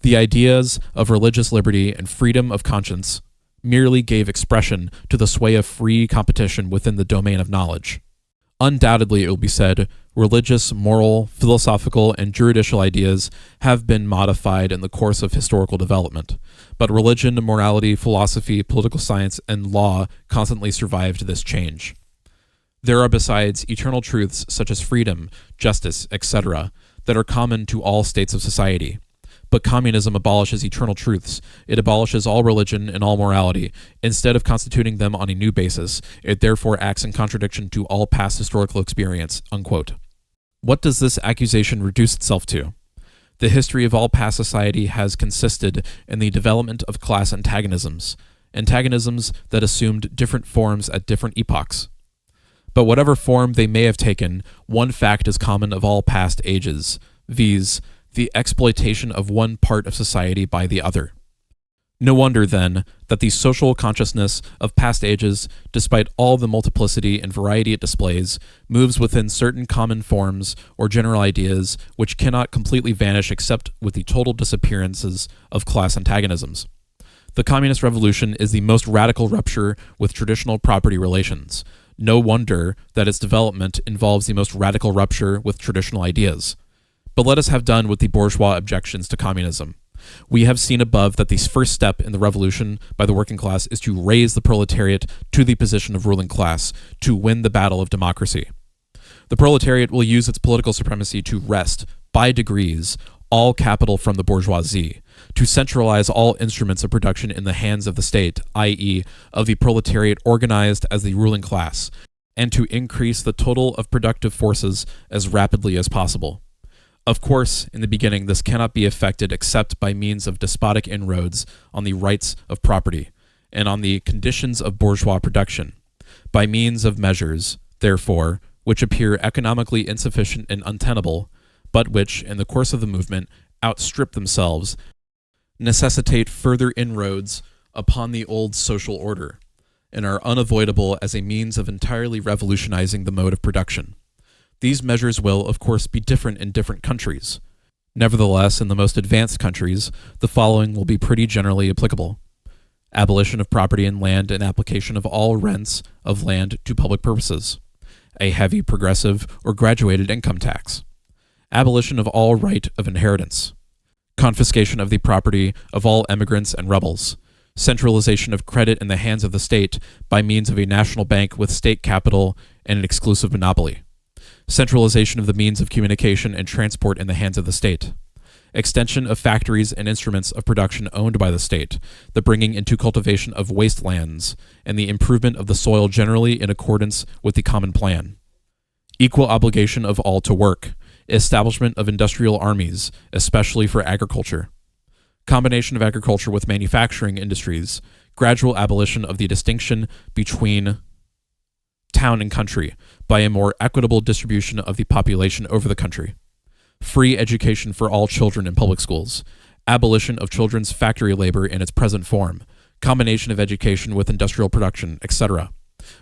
A: The ideas of religious liberty and freedom of conscience merely gave expression to the sway of free competition within the domain of knowledge. Undoubtedly, it will be said, religious, moral, philosophical, and juridical ideas have been modified in the course of historical development, but religion, morality, philosophy, political science, and law constantly survived this change. There are besides eternal truths such as freedom, justice, etc., that are common to all states of society. But communism abolishes eternal truths. It abolishes all religion and all morality. Instead of constituting them on a new basis, it therefore acts in contradiction to all past historical experience." Unquote. What does this accusation reduce itself to? The history of all past society has consisted in the development of class antagonisms that assumed different forms at different epochs. But whatever form they may have taken, one fact is common of all past ages, viz., the exploitation of one part of society by the other. No wonder, then, that the social consciousness of past ages, despite all the multiplicity and variety it displays, moves within certain common forms or general ideas which cannot completely vanish except with the total disappearances of class antagonisms. The communist revolution is the most radical rupture with traditional property relations. No wonder that its development involves the most radical rupture with traditional ideas. But let us have done with the bourgeois objections to communism. We have seen above that the first step in the revolution by the working class is to raise the proletariat to the position of ruling class, to win the battle of democracy. The proletariat will use its political supremacy to wrest, by degrees, all capital from the bourgeoisie, to centralize all instruments of production in the hands of the state, i.e., of the proletariat organized as the ruling class, and to increase the total of productive forces as rapidly as possible. Of course, in the beginning, this cannot be effected except by means of despotic inroads on the rights of property and on the conditions of bourgeois production, by means of measures, therefore, which appear economically insufficient and untenable, but which, in the course of the movement, outstrip themselves, necessitate further inroads upon the old social order, and are unavoidable as a means of entirely revolutionizing the mode of production. These measures will, of course, be different in different countries. Nevertheless, in the most advanced countries, the following will be pretty generally applicable: abolition of property in land and application of all rents of land to public purposes, a heavy, progressive, or graduated income tax, abolition of all right of inheritance, confiscation of the property of all emigrants and rebels, centralization of credit in the hands of the state by means of a national bank with state capital and an exclusive monopoly, centralization of the means of communication and transport in the hands of the state, extension of factories and instruments of production owned by the state, the bringing into cultivation of waste lands, and the improvement of the soil generally in accordance with the common plan, equal obligation of all to work, establishment of industrial armies, especially for agriculture, combination of agriculture with manufacturing industries, gradual abolition of the distinction between town and country by a more equitable distribution of the population over the country, free education for all children in public schools, abolition of children's factory labor in its present form, combination of education with industrial production, etc.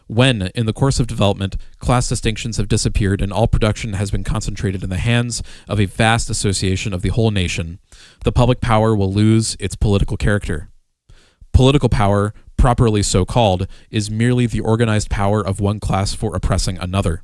A: When, in the course of development, class distinctions have disappeared and all production has been concentrated in the hands of a vast association of the whole nation, the public power will lose its political character. Political power, properly so called, is merely the organized power of one class for oppressing another.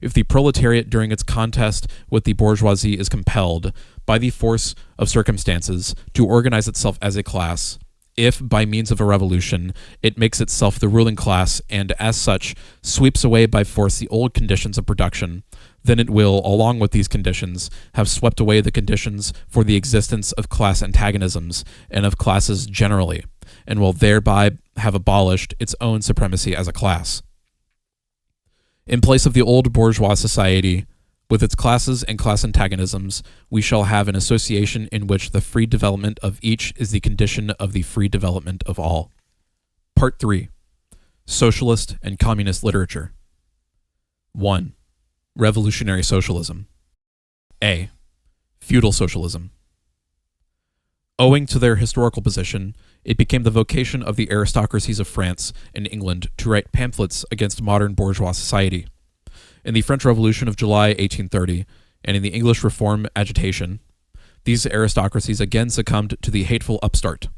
A: If the proletariat during its contest with the bourgeoisie is compelled, by the force of circumstances, to organize itself as a class, if, by means of a revolution, it makes itself the ruling class and, as such, sweeps away by force the old conditions of production, then it will, along with these conditions, have swept away the conditions for the existence of class antagonisms and of classes generally, and will thereby have abolished its own supremacy as a class. In place of the old bourgeois society, with its classes and class antagonisms, we shall have an association in which the free development of each is the condition of the free development of all. Part 3. Socialist and Communist Literature. 1. Revolutionary Socialism. A. Feudal Socialism. Owing to their historical position, it became the vocation of the aristocracies of France and England to write pamphlets against modern bourgeois society. In the French Revolution of July 1830, and in the English Reform agitation, these aristocracies again succumbed to the hateful upstart.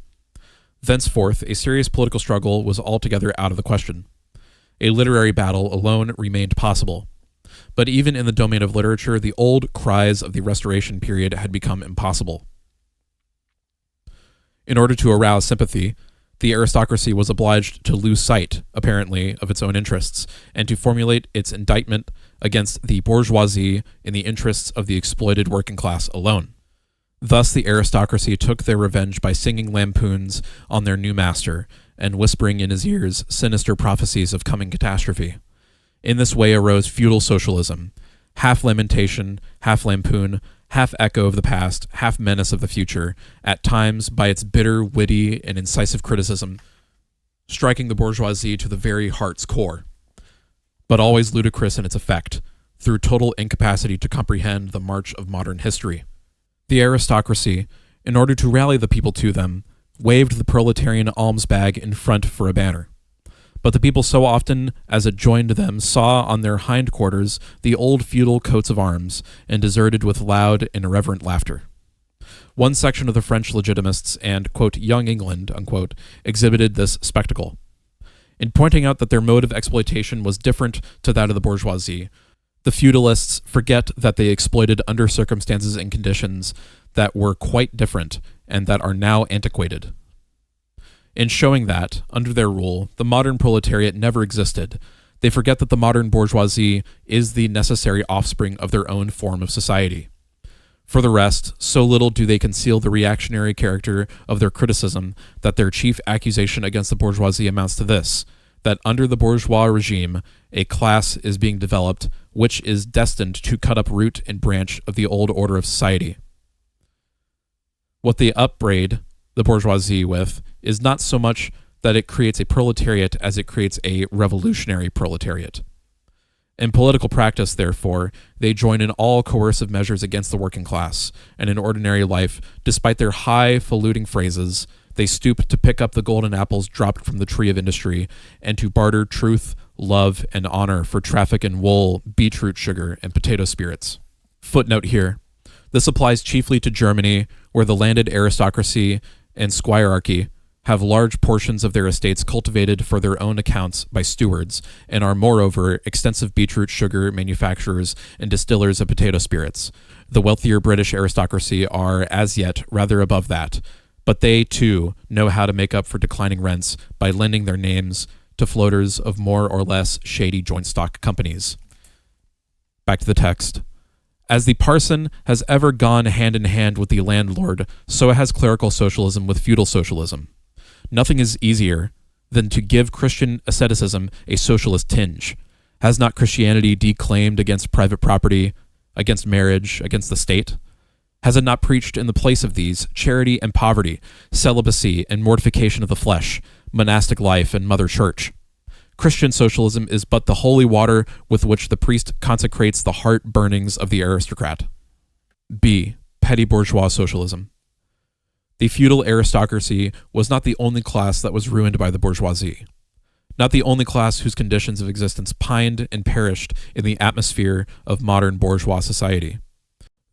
A: Thenceforth, a serious political struggle was altogether out of the question. A literary battle alone remained possible. But even in the domain of literature, the old cries of the Restoration period had become impossible. In order to arouse sympathy, the aristocracy was obliged to lose sight, apparently, of its own interests, and to formulate its indictment against the bourgeoisie in the interests of the exploited working class alone. Thus the aristocracy took their revenge by singing lampoons on their new master, and whispering in his ears sinister prophecies of coming catastrophe. In this way arose feudal socialism, half lamentation, half lampoon, half echo of the past, half menace of the future, at times by its bitter, witty, and incisive criticism, striking the bourgeoisie to the very heart's core, but always ludicrous in its effect, through total incapacity to comprehend the march of modern history. The aristocracy, in order to rally the people to them, waved the proletarian alms bag in front for a banner. But the people so often as it joined them saw on their hindquarters the old feudal coats of arms, and deserted with loud and irreverent laughter. One section of the French legitimists and, quote, young England, unquote, exhibited this spectacle. In pointing out that their mode of exploitation was different to that of the bourgeoisie, the feudalists forget that they exploited under circumstances and conditions that were quite different and that are now antiquated. In showing that, under their rule, the modern proletariat never existed, they forget that the modern bourgeoisie is the necessary offspring of their own form of society. For the rest, so little do they conceal the reactionary character of their criticism that their chief accusation against the bourgeoisie amounts to this, that under the bourgeois regime, a class is being developed which is destined to cut up root and branch of the old order of society. What they upbraid the bourgeoisie with is not so much that it creates a proletariat as it creates a revolutionary proletariat. In political practice, therefore, they join in all coercive measures against the working class, and in ordinary life, despite their highfalutin phrases, they stoop to pick up the golden apples dropped from the tree of industry, and to barter truth, love, and honor for traffic in wool, beetroot sugar, and potato spirits. Footnote here. This applies chiefly to Germany, where the landed aristocracy and squirearchy have large portions of their estates cultivated for their own accounts by stewards, and are moreover extensive beetroot sugar manufacturers and distillers of potato spirits. The wealthier British aristocracy are, as yet, rather above that, but they, too, know how to make up for declining rents by lending their names to floaters of more or less shady joint stock companies. Back to the text. As the parson has ever gone hand in hand with the landlord, so has clerical socialism with feudal socialism. Nothing is easier than to give Christian asceticism a socialist tinge. Has not Christianity declaimed against private property, against marriage, against the state? Has it not preached in the place of these charity and poverty, celibacy and mortification of the flesh, monastic life and mother church? Christian socialism is but the holy water with which the priest consecrates the heart burnings of the aristocrat. B. Petty bourgeois socialism. The feudal aristocracy was not the only class that was ruined by the bourgeoisie, not the only class whose conditions of existence pined and perished in the atmosphere of modern bourgeois society.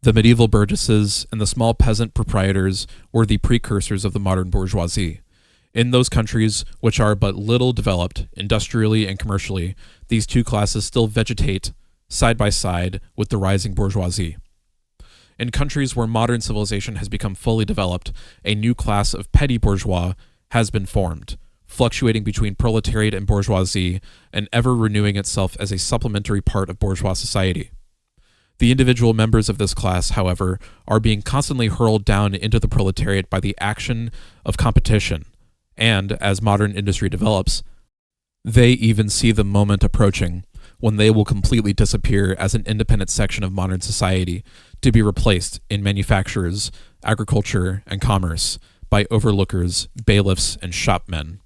A: The medieval burgesses and the small peasant proprietors were the precursors of the modern bourgeoisie. In those countries which are but little developed, industrially and commercially, these two classes still vegetate side by side with the rising bourgeoisie. In countries where modern civilization has become fully developed, a new class of petty bourgeois has been formed, fluctuating between proletariat and bourgeoisie, and ever renewing itself as a supplementary part of bourgeois society. The individual members of this class, however, are being constantly hurled down into the proletariat by the action of competition, and, as modern industry develops, they even see the moment approaching when they will completely disappear as an independent section of modern society, to be replaced in manufactures, agriculture, and commerce by overlookers, bailiffs, and shopmen.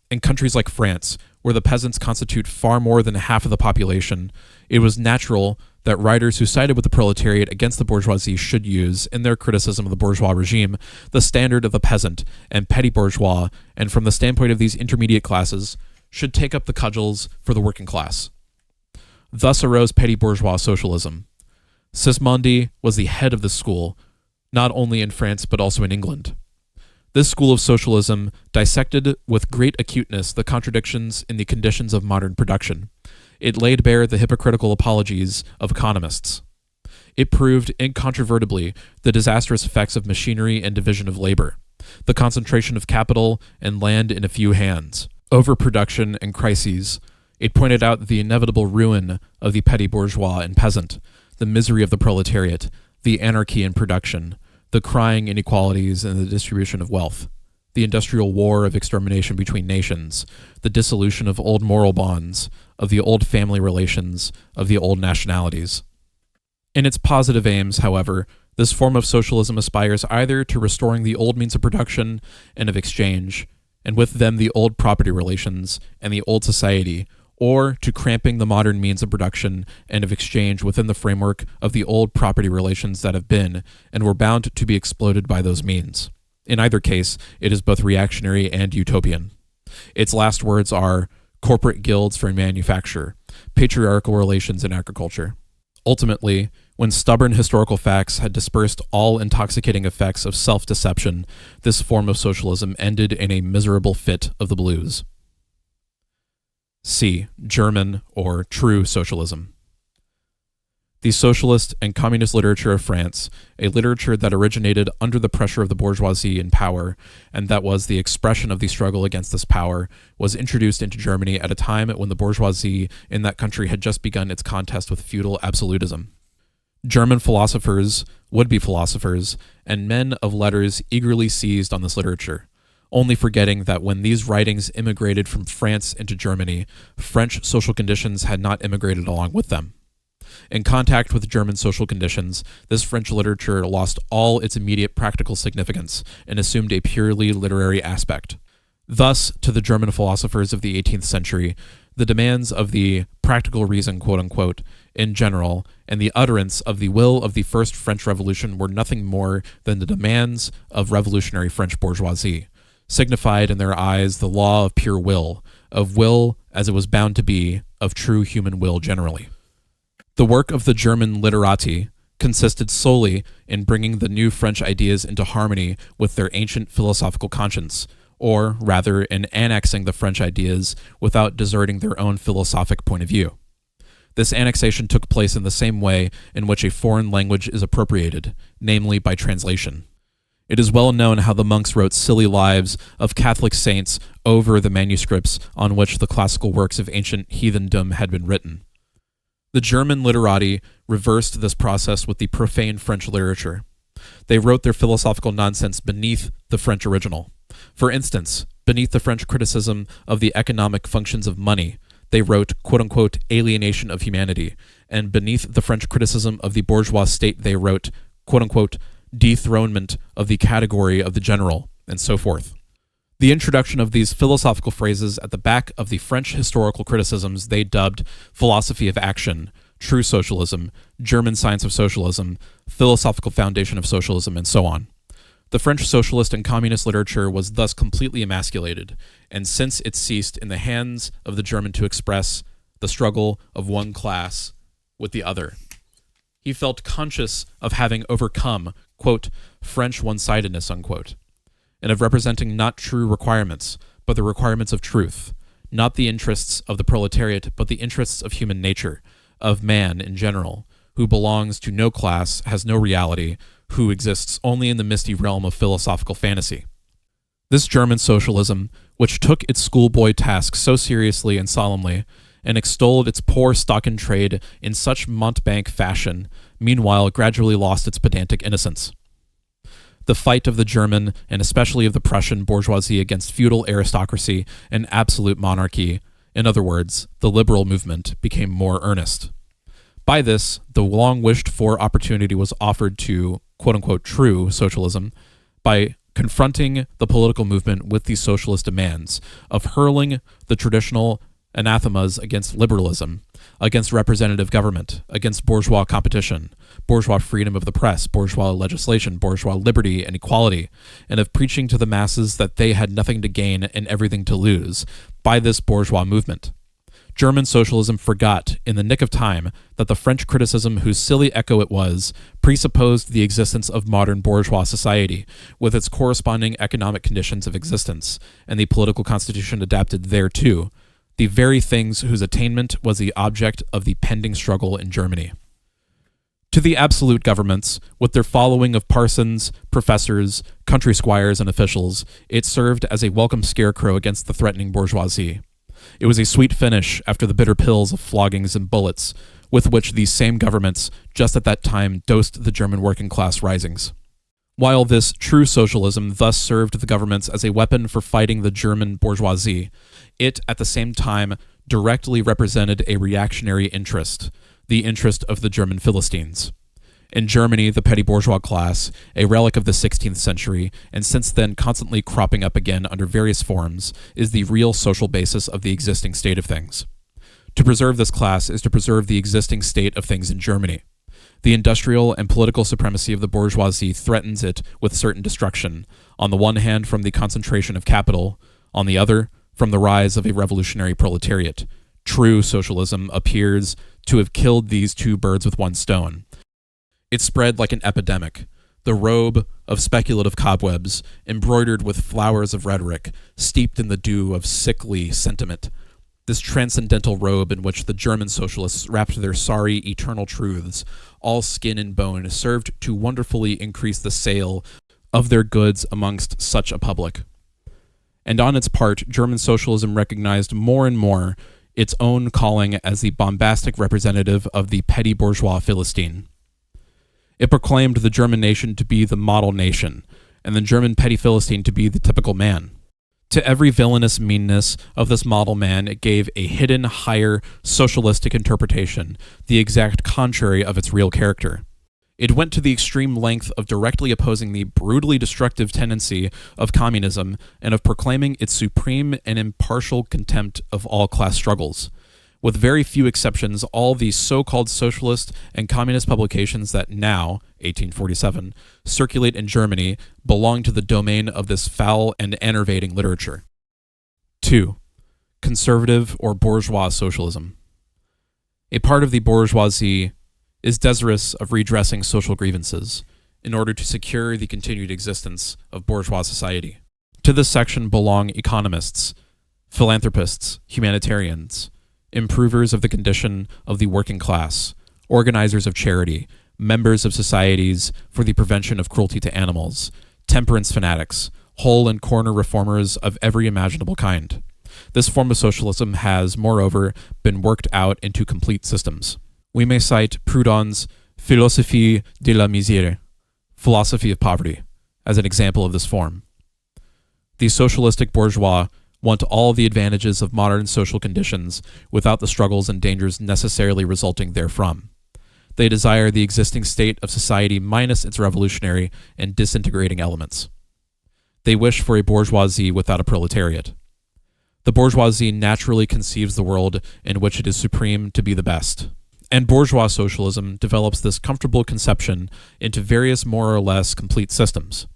A: In countries like France, where the peasants constitute far more than half of the population, it was natural that writers who sided with the proletariat against the bourgeoisie should use, in their criticism of the bourgeois regime, the standard of the peasant and petty bourgeois, and from the standpoint of these intermediate classes, should take up the cudgels for the working class. Thus arose petty bourgeois socialism. Sismondi was the head of this school, not only in France but also in England. This school of socialism dissected with great acuteness the contradictions in the conditions of modern production. It laid bare the hypocritical apologies of economists. It proved incontrovertibly the disastrous effects of machinery and division of labor, the concentration of capital and land in a few hands, overproduction and crises. It pointed out the inevitable ruin of the petty bourgeois and peasant, the misery of the proletariat, the anarchy in production, the crying inequalities in the distribution of wealth, the industrial war of extermination between nations, the dissolution of old moral bonds, of the old family relations, of the old nationalities. In its positive aims, however, this form of socialism aspires either to restoring the old means of production and of exchange, and with them the old property relations and the old society, or to cramping the modern means of production and of exchange within the framework of the old property relations that have been and were bound to be exploded by those means. In either case, it is both reactionary and utopian. Its last words are corporate guilds for manufacture, patriarchal relations in agriculture. Ultimately, when stubborn historical facts had dispersed all intoxicating effects of self-deception, this form of socialism ended in a miserable fit of the blues. C. German or true socialism. The socialist and communist literature of France, a literature that originated under the pressure of the bourgeoisie in power, and that was the expression of the struggle against this power, was introduced into Germany at a time when the bourgeoisie in that country had just begun its contest with feudal absolutism. German philosophers, would-be philosophers, and men of letters eagerly seized on this literature, only forgetting that when these writings immigrated from France into Germany, French social conditions had not immigrated along with them. In contact with German social conditions, this French literature lost all its immediate practical significance and assumed a purely literary aspect. Thus, to the German philosophers of the 18th century, the demands of the practical reason, quote-unquote, in general, and the utterance of the will of the First French Revolution were nothing more than the demands of revolutionary French bourgeoisie, signified in their eyes the law of pure will as it was bound to be, of true human will generally. The work of the German literati consisted solely in bringing the new French ideas into harmony with their ancient philosophical conscience, or rather in annexing the French ideas without deserting their own philosophic point of view. This annexation took place in the same way in which a foreign language is appropriated, namely by translation. It is well known how the monks wrote silly lives of Catholic saints over the manuscripts on which the classical works of ancient heathendom had been written. The German literati reversed this process with the profane French literature. They wrote their philosophical nonsense beneath the French original. For instance, beneath the French criticism of the economic functions of money, they wrote, quote-unquote, alienation of humanity, and beneath the French criticism of the bourgeois state, they wrote, quote-unquote, dethronement of the category of the general, and so forth. The introduction of these philosophical phrases at the back of the French historical criticisms they dubbed philosophy of action, true socialism, German science of socialism, philosophical foundation of socialism, and so on. The French socialist and communist literature was thus completely emasculated, and since it ceased in the hands of the German to express the struggle of one class with the other, he felt conscious of having overcome, quote, French one-sidedness, unquote, and of representing not true requirements, but the requirements of truth, not the interests of the proletariat, but the interests of human nature, of man in general, who belongs to no class, has no reality, who exists only in the misty realm of philosophical fantasy. This German socialism, which took its schoolboy task so seriously and solemnly, and extolled its poor stock-in-trade in such mountebank fashion, meanwhile gradually lost its pedantic innocence. The fight of the German, and especially of the Prussian bourgeoisie against feudal aristocracy and absolute monarchy, in other words, the liberal movement, became more earnest. By this, the long-wished-for opportunity was offered to, quote-unquote, true socialism by confronting the political movement with these socialist demands of hurling the traditional anathemas against liberalism, against representative government, against bourgeois competition, bourgeois freedom of the press, bourgeois legislation, bourgeois liberty and equality, and of preaching to the masses that they had nothing to gain and everything to lose by this bourgeois movement. German socialism forgot, in the nick of time, that the French criticism whose silly echo it was, presupposed the existence of modern bourgeois society, with its corresponding economic conditions of existence, and the political constitution adapted thereto, the very things whose attainment was the object of the pending struggle in Germany. To the absolute governments, with their following of parsons, professors, country squires, and officials, it served as a welcome scarecrow against the threatening bourgeoisie. It was a sweet finish after the bitter pills of floggings and bullets, with which these same governments, just at that time, dosed the German working class risings. While this true socialism thus served the governments as a weapon for fighting the German bourgeoisie, it at the same time directly represented a reactionary interest, the interest of the German Philistines. In Germany, the petty bourgeois class, a relic of the 16th century, and since then constantly cropping up again under various forms, is the real social basis of the existing state of things. To preserve this class is to preserve the existing state of things in Germany. The industrial and political supremacy of the bourgeoisie threatens it with certain destruction, on the one hand from the concentration of capital, on the other from the rise of a revolutionary proletariat. True socialism appears to have killed these two birds with one stone. It spread like an epidemic, the robe of speculative cobwebs, embroidered with flowers of rhetoric, steeped in the dew of sickly sentiment. This transcendental robe in which the German socialists wrapped their sorry eternal truths, all skin and bone, served to wonderfully increase the sale of their goods amongst such a public. And on its part, German socialism recognized more and more its own calling as the bombastic representative of the petty bourgeois Philistine. It proclaimed the German nation to be the model nation, and the German petty Philistine to be the typical man. To every villainous meanness of this model man, it gave a hidden, higher, socialistic interpretation, the exact contrary of its real character. It went to the extreme length of directly opposing the brutally destructive tendency of communism and of proclaiming its supreme and impartial contempt of all class struggles. With very few exceptions, all the so-called socialist and communist publications that now, 1847, circulate in Germany belong to the domain of this foul and enervating literature. 2. Conservative or bourgeois socialism. A part of the bourgeoisie is desirous of redressing social grievances in order to secure the continued existence of bourgeois society. To this section belong economists, philanthropists, humanitarians, improvers of the condition of the working class, organizers of charity, members of societies for the prevention of cruelty to animals, temperance fanatics, hole and corner reformers of every imaginable kind. This form of socialism has, moreover, been worked out into complete systems. We may cite Proudhon's Philosophie de la misère, philosophy of poverty, as an example of this form. The socialistic bourgeois want all the advantages of modern social conditions without the struggles and dangers necessarily resulting therefrom. They desire the existing state of society minus its revolutionary and disintegrating elements. They wish for a bourgeoisie without a proletariat. The bourgeoisie naturally conceives the world in which it is supreme to be the best. And bourgeois socialism develops this comfortable conception into various more or less complete systems.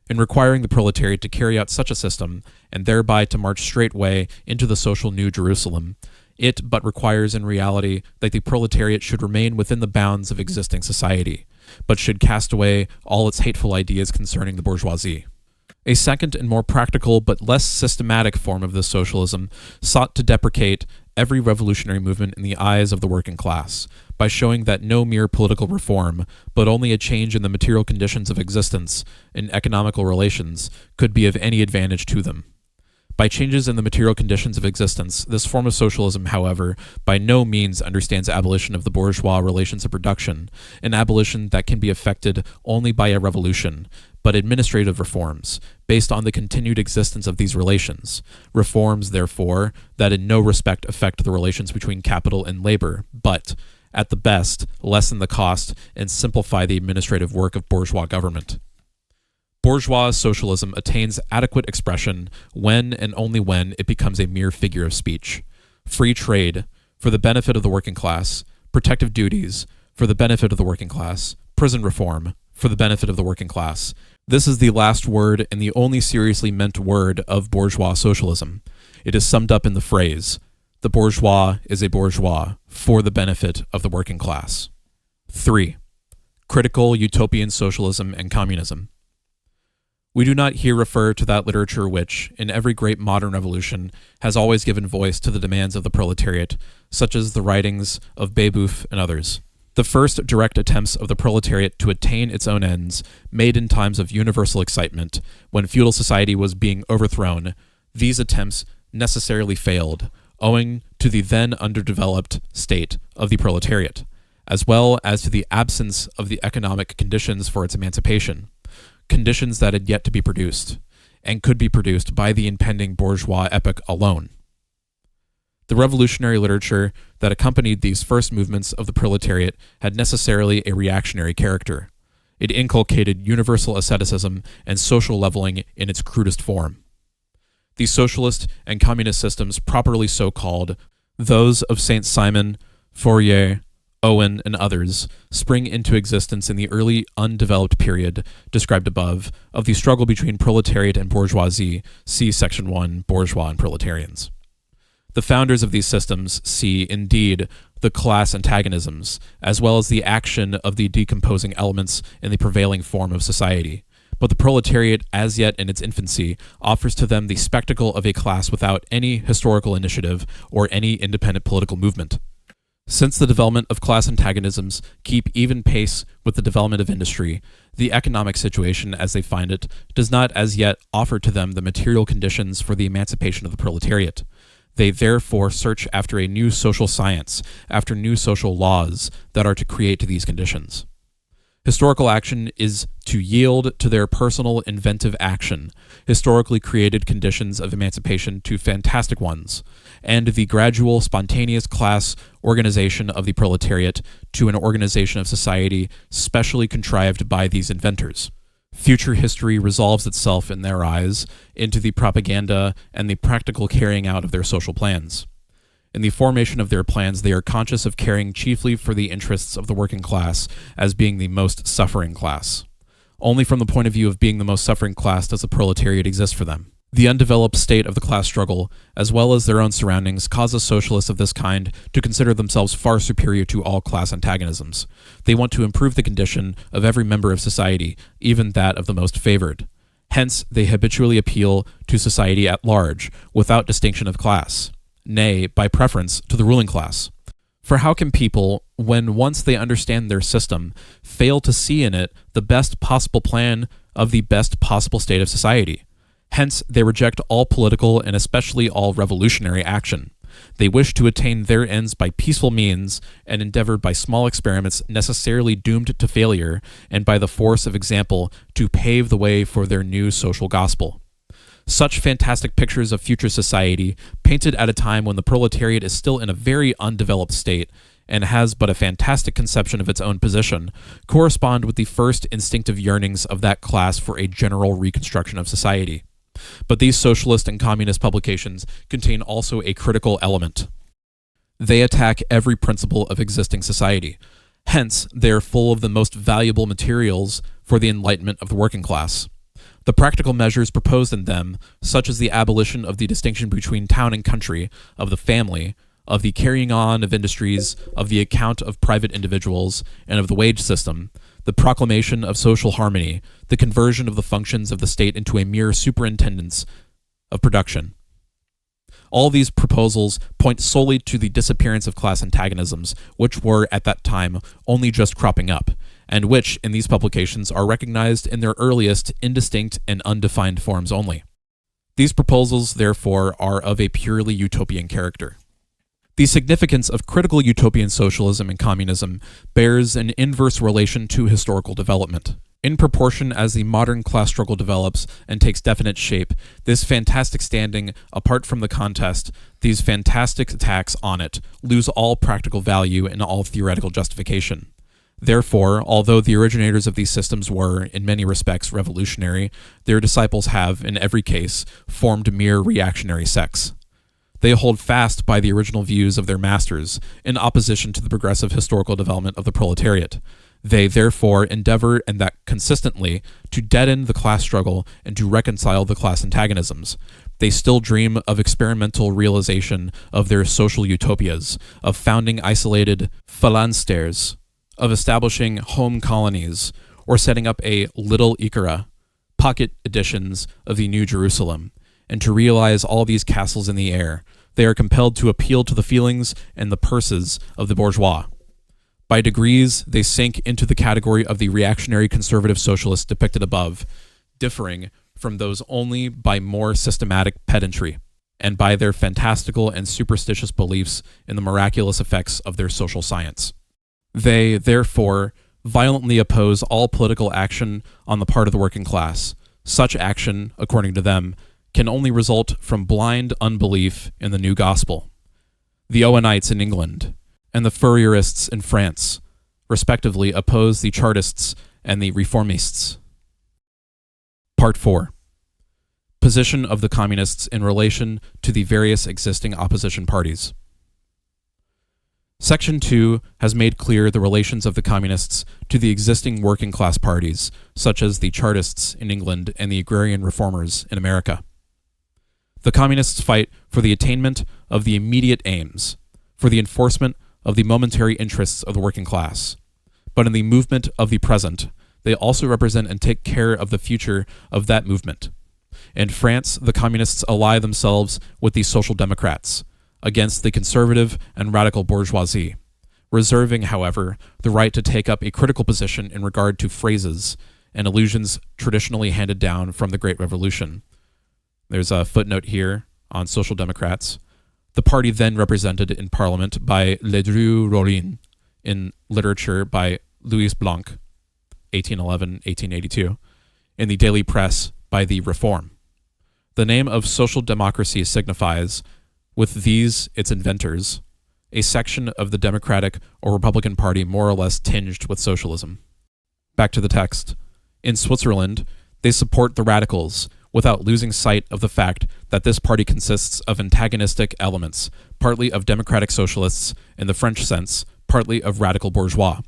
A: In requiring the proletariat to carry out such a system, and thereby to march straightway into the social New Jerusalem, it but requires in reality that the proletariat should remain within the bounds of existing society, but should cast away all its hateful ideas concerning the bourgeoisie. A second and more practical but less systematic form of this socialism sought to deprecate every revolutionary movement in the eyes of the working class, by showing that no mere political reform, but only a change in the material conditions of existence in economical relations, could be of any advantage to them. By changes in the material conditions of existence, this form of socialism, however, by no means understands abolition of the bourgeois relations of production, an abolition that can be effected only by a revolution, but administrative reforms, based on the continued existence of these relations. Reforms, therefore, that in no respect affect the relations between capital and labor, but, at the best, lessen the cost and simplify the administrative work of bourgeois government. Bourgeois socialism attains adequate expression when and only when it becomes a mere figure of speech. Free trade, for the benefit of the working class, protective duties, for the benefit of the working class, prison reform, for the benefit of the working class. This is the last word and the only seriously meant word of bourgeois socialism. It is summed up in the phrase, "The bourgeois is a bourgeois for the benefit of the working class." 3. Critical utopian socialism and communism. We do not here refer to that literature which, in every great modern revolution, has always given voice to the demands of the proletariat, such as the writings of Babeuf and others. The first direct attempts of the proletariat to attain its own ends, made in times of universal excitement, when feudal society was being overthrown, these attempts necessarily failed, owing to the then underdeveloped state of the proletariat, as well as to the absence of the economic conditions for its emancipation, conditions that had yet to be produced, and could be produced by the impending bourgeois epoch alone. The revolutionary literature that accompanied these first movements of the proletariat had necessarily a reactionary character. It inculcated universal asceticism and social leveling in its crudest form. The socialist and communist systems properly so called, those of Saint-Simon, Fourier, Owen, and others, spring into existence in the early undeveloped period, described above, of the struggle between proletariat and bourgeoisie, see section 1, Bourgeois and Proletarians. The founders of these systems see, indeed, the class antagonisms, as well as the action of the decomposing elements in the prevailing form of society. But the proletariat, as yet in its infancy, offers to them the spectacle of a class without any historical initiative or any independent political movement. Since the development of class antagonisms keep even pace with the development of industry, the economic situation, as they find it, does not as yet offer to them the material conditions for the emancipation of the proletariat. They therefore search after a new social science, after new social laws that are to create these conditions. Historical action is to yield to their personal inventive action historically created conditions of emancipation to fantastic ones, and the gradual spontaneous class organization of the proletariat to an organization of society specially contrived by these inventors. Future history resolves itself in their eyes into the propaganda and the practical carrying out of their social plans. In the formation of their plans, they are conscious of caring chiefly for the interests of the working class as being the most suffering class. Only from the point of view of being the most suffering class does the proletariat exist for them. The undeveloped state of the class struggle, as well as their own surroundings, causes socialists of this kind to consider themselves far superior to all class antagonisms. They want to improve the condition of every member of society, even that of the most favored. Hence, they habitually appeal to society at large, without distinction of class. Nay, by preference to the ruling class. For how can people, when once they understand their system, fail to see in it the best possible plan of the best possible state of society? Hence, they reject all political and especially all revolutionary action. They wish to attain their ends by peaceful means and endeavor by small experiments necessarily doomed to failure and by the force of example to pave the way for their new social gospel. Such fantastic pictures of future society, painted at a time when the proletariat is still in a very undeveloped state and has but a fantastic conception of its own position, correspond with the first instinctive yearnings of that class for a general reconstruction of society. But these socialist and communist publications contain also a critical element. They attack every principle of existing society. Hence, they are full of the most valuable materials for the enlightenment of the working class. The practical measures proposed in them, such as the abolition of the distinction between town and country, of the family, of the carrying on of industries, of the account of private individuals, and of the wage system, the proclamation of social harmony, the conversion of the functions of the state into a mere superintendence of production. All these proposals point solely to the disappearance of class antagonisms, which were at that time only just cropping up, and which, in these publications, are recognized in their earliest, indistinct, and undefined forms only. These proposals, therefore, are of a purely utopian character. The significance of critical utopian socialism and communism bears an inverse relation to historical development. In proportion as the modern class struggle develops and takes definite shape, this fantastic standing, apart from the contest, these fantastic attacks on it, lose all practical value and all theoretical justification. Therefore, although the originators of these systems were, in many respects, revolutionary, their disciples have, in every case, formed mere reactionary sects. They hold fast by the original views of their masters, in opposition to the progressive historical development of the proletariat. They, therefore, endeavor, and that consistently, to deaden the class struggle and to reconcile the class antagonisms. They still dream of experimental realization of their social utopias, of founding isolated phalansteres, of establishing home colonies, or setting up a Little Ikara, pocket editions of the New Jerusalem. And to realize all these castles in the air, they are compelled to appeal to the feelings and the purses of the bourgeois. By degrees, they sink into the category of the reactionary conservative socialists depicted above, differing from those only by more systematic pedantry, and by their fantastical and superstitious beliefs in the miraculous effects of their social science. They, therefore, violently oppose all political action on the part of the working class. Such action, according to them, can only result from blind unbelief in the new gospel. The Owenites in England and the Fourierists in France, respectively, oppose the Chartists and the Reformists. Part 4. Position of the Communists in relation to the various existing opposition parties. Section 2 has made clear the relations of the Communists to the existing working class parties, such as the Chartists in England and the agrarian reformers in America. The Communists fight for the attainment of the immediate aims, for the enforcement of the momentary interests of the working class, but in the movement of the present, they also represent and take care of the future of that movement. In France, the communists ally themselves with the social democrats against the conservative and radical bourgeoisie, reserving, however, the right to take up a critical position in regard to phrases and allusions traditionally handed down from the Great Revolution. There's a footnote here on social democrats. The party then represented in parliament by Ledru-Rollin, in literature by Louis Blanc, 1811-1882, in the daily press by the Reform. The name of social democracy signifies, with these its inventors, a section of the Democratic or Republican Party more or less tinged with socialism. Back to the text. In Switzerland, they support the radicals, without losing sight of the fact that this party consists of antagonistic elements, partly of democratic socialists in the French sense, partly of radical bourgeois.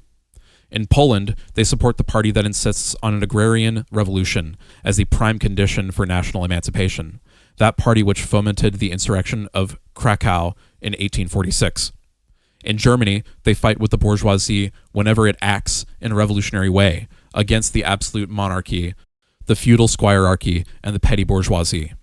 A: In Poland, they support the party that insists on an agrarian revolution as the prime condition for national emancipation, that party which fomented the insurrection of Krakow in 1846. In Germany, they fight with the bourgeoisie whenever it acts in a revolutionary way against the absolute monarchy, the feudal squirearchy, and the petty bourgeoisie.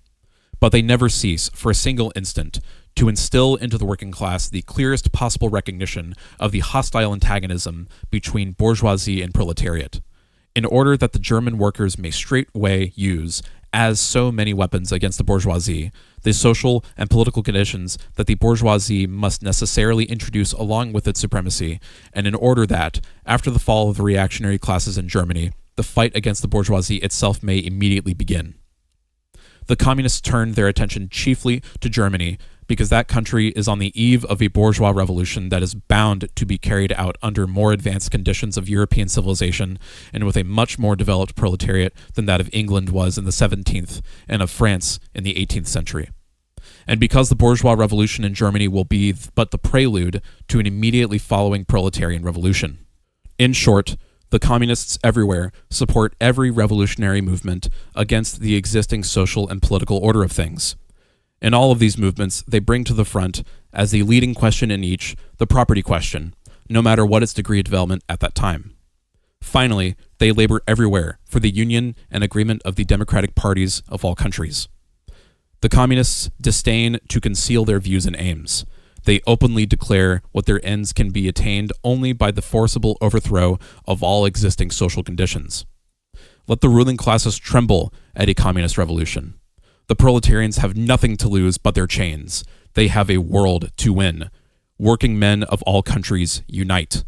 A: But they never cease, for a single instant, to instill into the working class the clearest possible recognition of the hostile antagonism between bourgeoisie and proletariat, in order that the German workers may straightway use, as so many weapons against the bourgeoisie, the social and political conditions that the bourgeoisie must necessarily introduce along with its supremacy, and in order that, after the fall of the reactionary classes in Germany, the fight against the bourgeoisie itself may immediately begin. The communists turned their attention chiefly to Germany because that country is on the eve of a bourgeois revolution that is bound to be carried out under more advanced conditions of European civilization and with a much more developed proletariat than that of England was in the 17th and of France in the 18th century. And because the bourgeois revolution in Germany will be but the prelude to an immediately following proletarian revolution. In short, the communists everywhere support every revolutionary movement against the existing social and political order of things. In all of these movements, they bring to the front, as the leading question in each, the property question, no matter what its degree of development at that time. Finally, they labor everywhere for the union and agreement of the democratic parties of all countries. The communists disdain to conceal their views and aims. They openly declare what their ends can be attained only by the forcible overthrow of all existing social conditions. Let the ruling classes tremble at a communist revolution. The proletarians have nothing to lose but their chains. They have a world to win. Working men of all countries, unite.